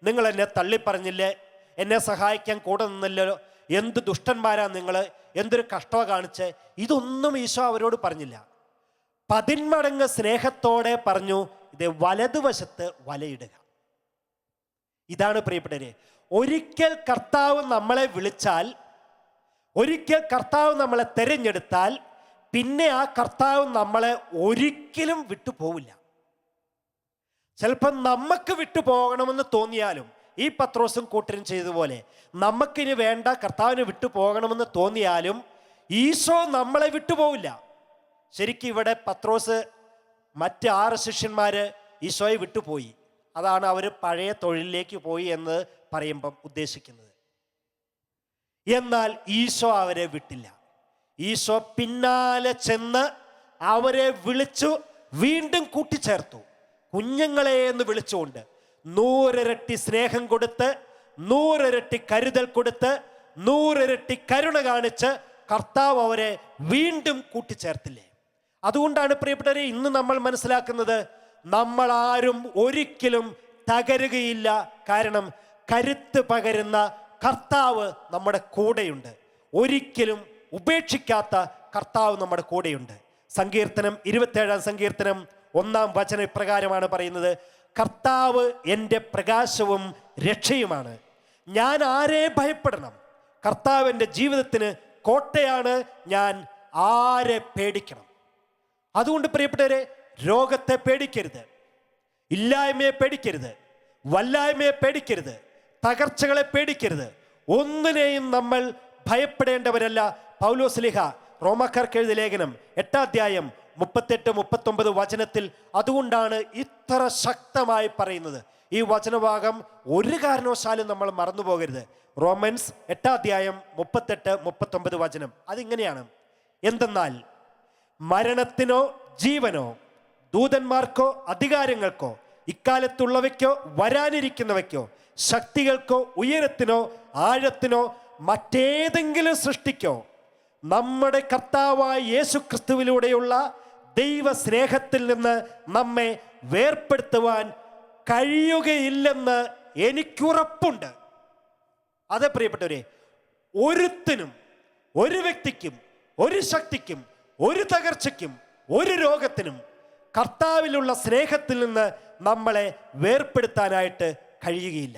നിങ്ങൾ എന്നെ തള്ളിപ്പറഞ്ഞില്ലേ, എന്നെ സഹായിക്കാൻ കൂടെ നിന്നല്ലോ, എന്ത് ദുഷ്ടന്മാരാ നിങ്ങൾ, എന്തൊരു കഷ്ടമ കാണിച്ച്, ഇതൊന്നും ഈശോ അവരോട് പറഞ്ഞില്ല. 10 മടങ്ങ് സ്നേഹത്തോടെ പറഞ്ഞു, ഇത് വലതുവശത്ത് വലയിടുക. ഇതാണ് പ്രിയപ്പെട്ടവരെ, ഒരിക്കൽ കർത്താവ് നമ്മളെ വിളിച്ചാൽ, ഒരിക്കൽ കർത്താവ് നമ്മളെ തിരഞ്ഞെടുത്താൽ, പിന്നെ ആ കർത്താവ് നമ്മളെ ഒരിക്കലും വിട്ടുപോവില്ല. ചിലപ്പോൾ നമുക്ക് വിട്ടുപോകണമെന്ന് തോന്നിയാലും, ഈ പത്രോസും കൂട്ടരും ചെയ്തതുപോലെ നമുക്കിനി വേണ്ട, കർത്താവിന് വിട്ടുപോകണമെന്ന് തോന്നിയാലും ഈശോ നമ്മളെ വിട്ടുപോവില്ല. ശരിക്കും ഇവിടെ പത്രോസ് മറ്റ് 6 ശിഷ്യന്മാര് ഈശോയെ വിട്ടുപോയി. അതാണ് അവർ പഴയ തൊഴിലിലേക്ക് പോയി എന്ന് പറയുമ്പം ഉദ്ദേശിക്കുന്നത്. എന്നാൽ ഈശോ അവരെ വിട്ടില്ല. ഈശോ പിന്നാലെ ചെന്ന് അവരെ വിളിച്ചു വീണ്ടും കൂട്ടിച്ചേർത്തു. കുഞ്ഞുങ്ങളെ എന്ന് വിളിച്ചുകൊണ്ട് 100 ഇരട്ടി സ്നേഹം കൊടുത്ത്, 100 ഇരട്ടി കരുതൽ കൊടുത്ത്, 100 ഇരട്ടി കരുണ കാണിച്ച് കർത്താവ് അവരെ വീണ്ടും കൂട്ടിച്ചേർത്തില്ലേ? അതുകൊണ്ടാണ് പ്രിയപ്പെട്ടവരെ ഇന്ന് നമ്മൾ മനസ്സിലാക്കുന്നത്, നമ്മൾ ആരും ഒരിക്കലും തകരുകയില്ല. കാരണം കരുത്ത് പകരുന്ന കർത്താവ് നമ്മുടെ കൂടെയുണ്ട്. ഒരിക്കലും ഉപേക്ഷിക്കാത്ത കർത്താവ് നമ്മുടെ കൂടെയുണ്ട്. സങ്കീർത്തനം 27-ാം സങ്കീർത്തനം 1-ാം വചനം ഇപ്രകാരമാണ് പറയുന്നത്: കർത്താവ് എൻ്റെ പ്രകാശവും രക്ഷയുമാണ്, ഞാൻ ആരെ ഭയപ്പെടണം? കർത്താവ് എൻ്റെ ജീവിതത്തിന് കോട്ടയാണ്, ഞാൻ ആരെ പേടിക്കണം? അതുകൊണ്ട് പ്രിയപ്പെട്ടവരെ, രോഗത്തെ പേടിക്കരുത്, ഇല്ലായ്മയെ പേടിക്കരുത്, വല്ലായ്മയെ പേടിക്കരുത്, തകർച്ചകളെ പേടിക്കരുത്. ഒന്നിനെയും നമ്മൾ ഭയപ്പെടേണ്ടവരല്ല. പൗലോസ്ലീഹ റോമാക്കാർക്ക് എഴുതിയ ലേഖനം 8-ാം അധ്യായം 38-39 വചനത്തിൽ അതുകൊണ്ടാണ് ഇത്ര ശക്തമായി പറയുന്നത്. ഈ വചനഭാഗം ഒരു കാരണവശാലും നമ്മൾ മറന്നു പോകരുത്. റോമൻസ് 8-ാം അധ്യായം 38-39 വചനം അതിങ്ങനെയാണ്: എന്തെന്നാൽ മരണത്തിനോ ജീവനോ ദൂതന്മാർക്കോ അധികാരങ്ങൾക്കോ ഇക്കാലത്തുള്ളവയ്ക്കോ വരാനിരിക്കുന്നവയ്ക്കോ ശക്തികൾക്കോ ഉയരത്തിനോ ആഴത്തിനോ മറ്റേതെങ്കിലും സൃഷ്ടിക്കോ നമ്മുടെ കർത്താവായ യേശു ക്രിസ്തുവിലൂടെയുള്ള ദൈവ സ്നേഹത്തിൽ നിന്ന് നമ്മെ വേർപ്പെടുത്തുവാൻ കഴിയുകയില്ലെന്ന് എനിക്കുറപ്പുണ്ട്. അതെ പ്രിയപ്പെട്ടവരെ, ഒരുത്തിനും, ഒരു വ്യക്തിക്കും, ഒരു ശക്തിക്കും, ഒരു തകർച്ചയ്ക്കും, ഒരു രോഗത്തിനും കർത്താവിലുള്ള സ്നേഹത്തിൽ നിന്ന് നമ്മളെ വേർപ്പെടുത്താനായിട്ട് കഴിയുകയില്ല.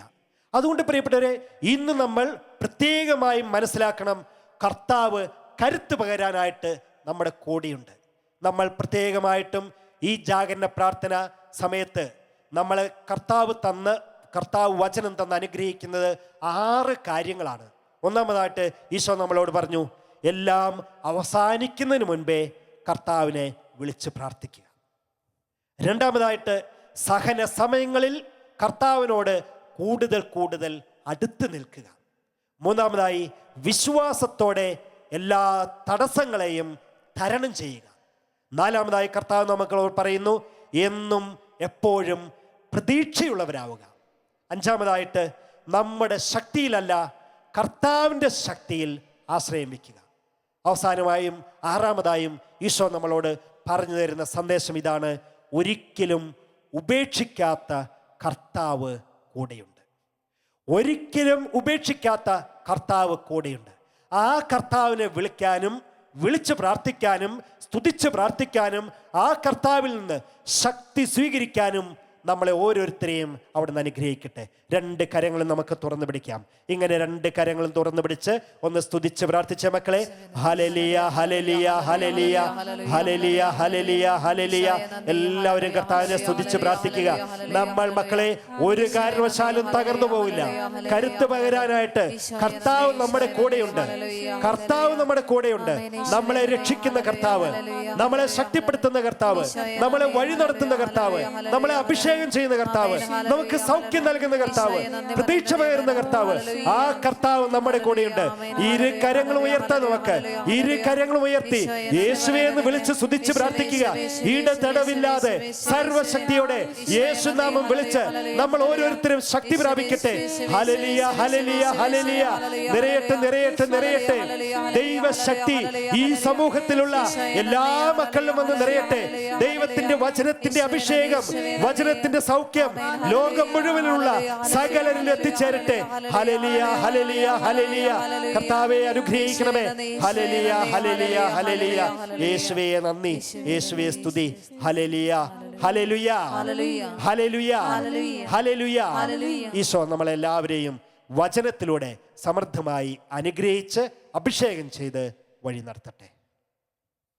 അതുകൊണ്ട് പ്രിയപ്പെട്ടവരെ, ഇന്ന് നമ്മൾ പ്രത്യേകമായി മനസ്സിലാക്കണം, കർത്താവ് കരുത്ത് പകരാനായിട്ട് നമ്മുടെ കൂടെയുണ്ട്. നമ്മൾ പ്രത്യേകമായിട്ടും ഈ ജാഗരണ പ്രാർത്ഥന സമയത്ത് നമ്മളെ കർത്താവ് വചനം തന്ന് അനുഗ്രഹിക്കുന്നത് 6 കാര്യങ്ങളാണ്. ഒന്നാമതായിട്ട് ഈശോ നമ്മളോട് പറഞ്ഞു, എല്ലാം അവസാനിക്കുന്നതിന് മുൻപേ കർത്താവിനെ വിളിച്ച് പ്രാർത്ഥിക്കുക. രണ്ടാമതായിട്ട്, സഹന സമയങ്ങളിൽ കർത്താവിനോട് കൂടുതൽ അടുത്ത് നിൽക്കുക. മൂന്നാമതായി, വിശ്വാസത്തോടെ എല്ലാ തടസ്സങ്ങളെയും തരണം ചെയ്യുക. നാലാമതായി, കർത്താവ് നമ്മളോട് പറയുന്നു, എന്നും എപ്പോഴും പ്രതീക്ഷയുള്ളവരാവുക. അഞ്ചാമതായിട്ട്, നമ്മുടെ ശക്തിയിലല്ല കർത്താവിൻ്റെ ശക്തിയിൽ ആശ്രയം വയ്ക്കുക. അവസാനമായും 6-ാമതായും ഈശോ നമ്മളോട് പറഞ്ഞു തരുന്ന സന്ദേശം ഇതാണ്: ഒരിക്കലും ഉപേക്ഷിക്കാത്ത കർത്താവ് കൂടെയുണ്ട്. ഒരിക്കലും ഉപേക്ഷിക്കാത്ത കർത്താവ് കൂടെയുണ്ട്. ആ കർത്താവിനെ വിളിക്കാനും, വിളിച്ച് പ്രാർത്ഥിക്കാനും, സ്തുതിച്ച് പ്രാർത്ഥിക്കാനും, ആ കർത്താവിൽ നിന്ന് ശക്തി സ്വീകരിക്കാനും നമ്മളെ ഓരോരുത്തരെയും അവിടെ നിന്ന് അനുഗ്രഹിക്കട്ടെ. 2 കരങ്ങളും നമുക്ക് തുറന്നു പിടിക്കാം. ഇങ്ങനെ 2 കരങ്ങളും തുറന്നു പിടിച്ച് ഒന്ന് സ്തുതിച്ച് പ്രാർത്ഥിച്ച മക്കളെ, hallelujah hallelujah hallelujah hallelujah hallelujah hallelujah. എല്ലാവരും കർത്താവിനെ സ്തുതിച്ച് പ്രാർത്ഥിക്കുക. നമ്മൾ മക്കളെ ഒരു കാരണവശാലും തകർന്നു പോവില്ല. കരുത്ത് പകരാനായിട്ട് കർത്താവ് നമ്മുടെ കൂടെയുണ്ട്. കർത്താവ് നമ്മുടെ കൂടെയുണ്ട്. നമ്മളെ രക്ഷിക്കുന്ന കർത്താവ്, നമ്മളെ ശക്തിപ്പെടുത്തുന്ന കർത്താവ്, നമ്മളെ വഴി നടത്തുന്ന കർത്താവ്, നമ്മളെ അഭിഷേകം ചെയ്യുന്ന കർത്താവ്, നമുക്ക് സൗഖ്യം നൽകുന്ന കർത്താവ്, പ്രതീക്ഷ പകരുന്ന കർത്താവ്, ആ കർത്താവ് നമ്മുടെ കൂടെയുണ്ട്. 2 കരങ്ങളും ഉയർത്താൻ നമുക്ക് 2 കരങ്ങളും ഉയർത്തി യേശുവേ എന്ന് വിളിച്ച് സ്തുതിച്ച് പ്രാർത്ഥിക്കുക. ഇടതടവില്ലാതെ സർവശക്തിയോടെ യേശുനാമം വിളിച്ച് നമ്മൾ ഓരോരുത്തരും ശക്തി പ്രാപിക്കട്ടെ. Hallelujah hallelujah hallelujah. നിറയട്ടെ നിറയട്ടെ നിറയട്ടെ. ദൈവശക്തി ഈ സമൂഹത്തിലുള്ള എല്ലാ മക്കളിലും വന്ന് നിറയട്ടെ. ദൈവത്തിന്റെ വചനത്തിന്റെ അഭിഷേകം, വചനത്തിന്റെ ദൈവത്തിന്റെ സൗഖ്യം ലോകം മുഴുവനുള്ള സകലരിലും എത്തിച്ചേരട്ടെ. Hallelujah, hallelujah, hallelujah. കർത്താവേ അനുഗ്രഹിക്കണമേ. Hallelujah, hallelujah, hallelujah. യേശുവേ നന്ദി, യേശുവേ സ്തുതി. Hallelujah, hallelujah, hallelujah, hallelujah. Isho നമ്മളെല്ലാവരെയും വചനത്തിലൂടെ സമൃദ്ധമായി അനുഗ്രഹിച്ച് അഭിഷേകം ചെയ്ത് വഴി നടത്തട്ടെ.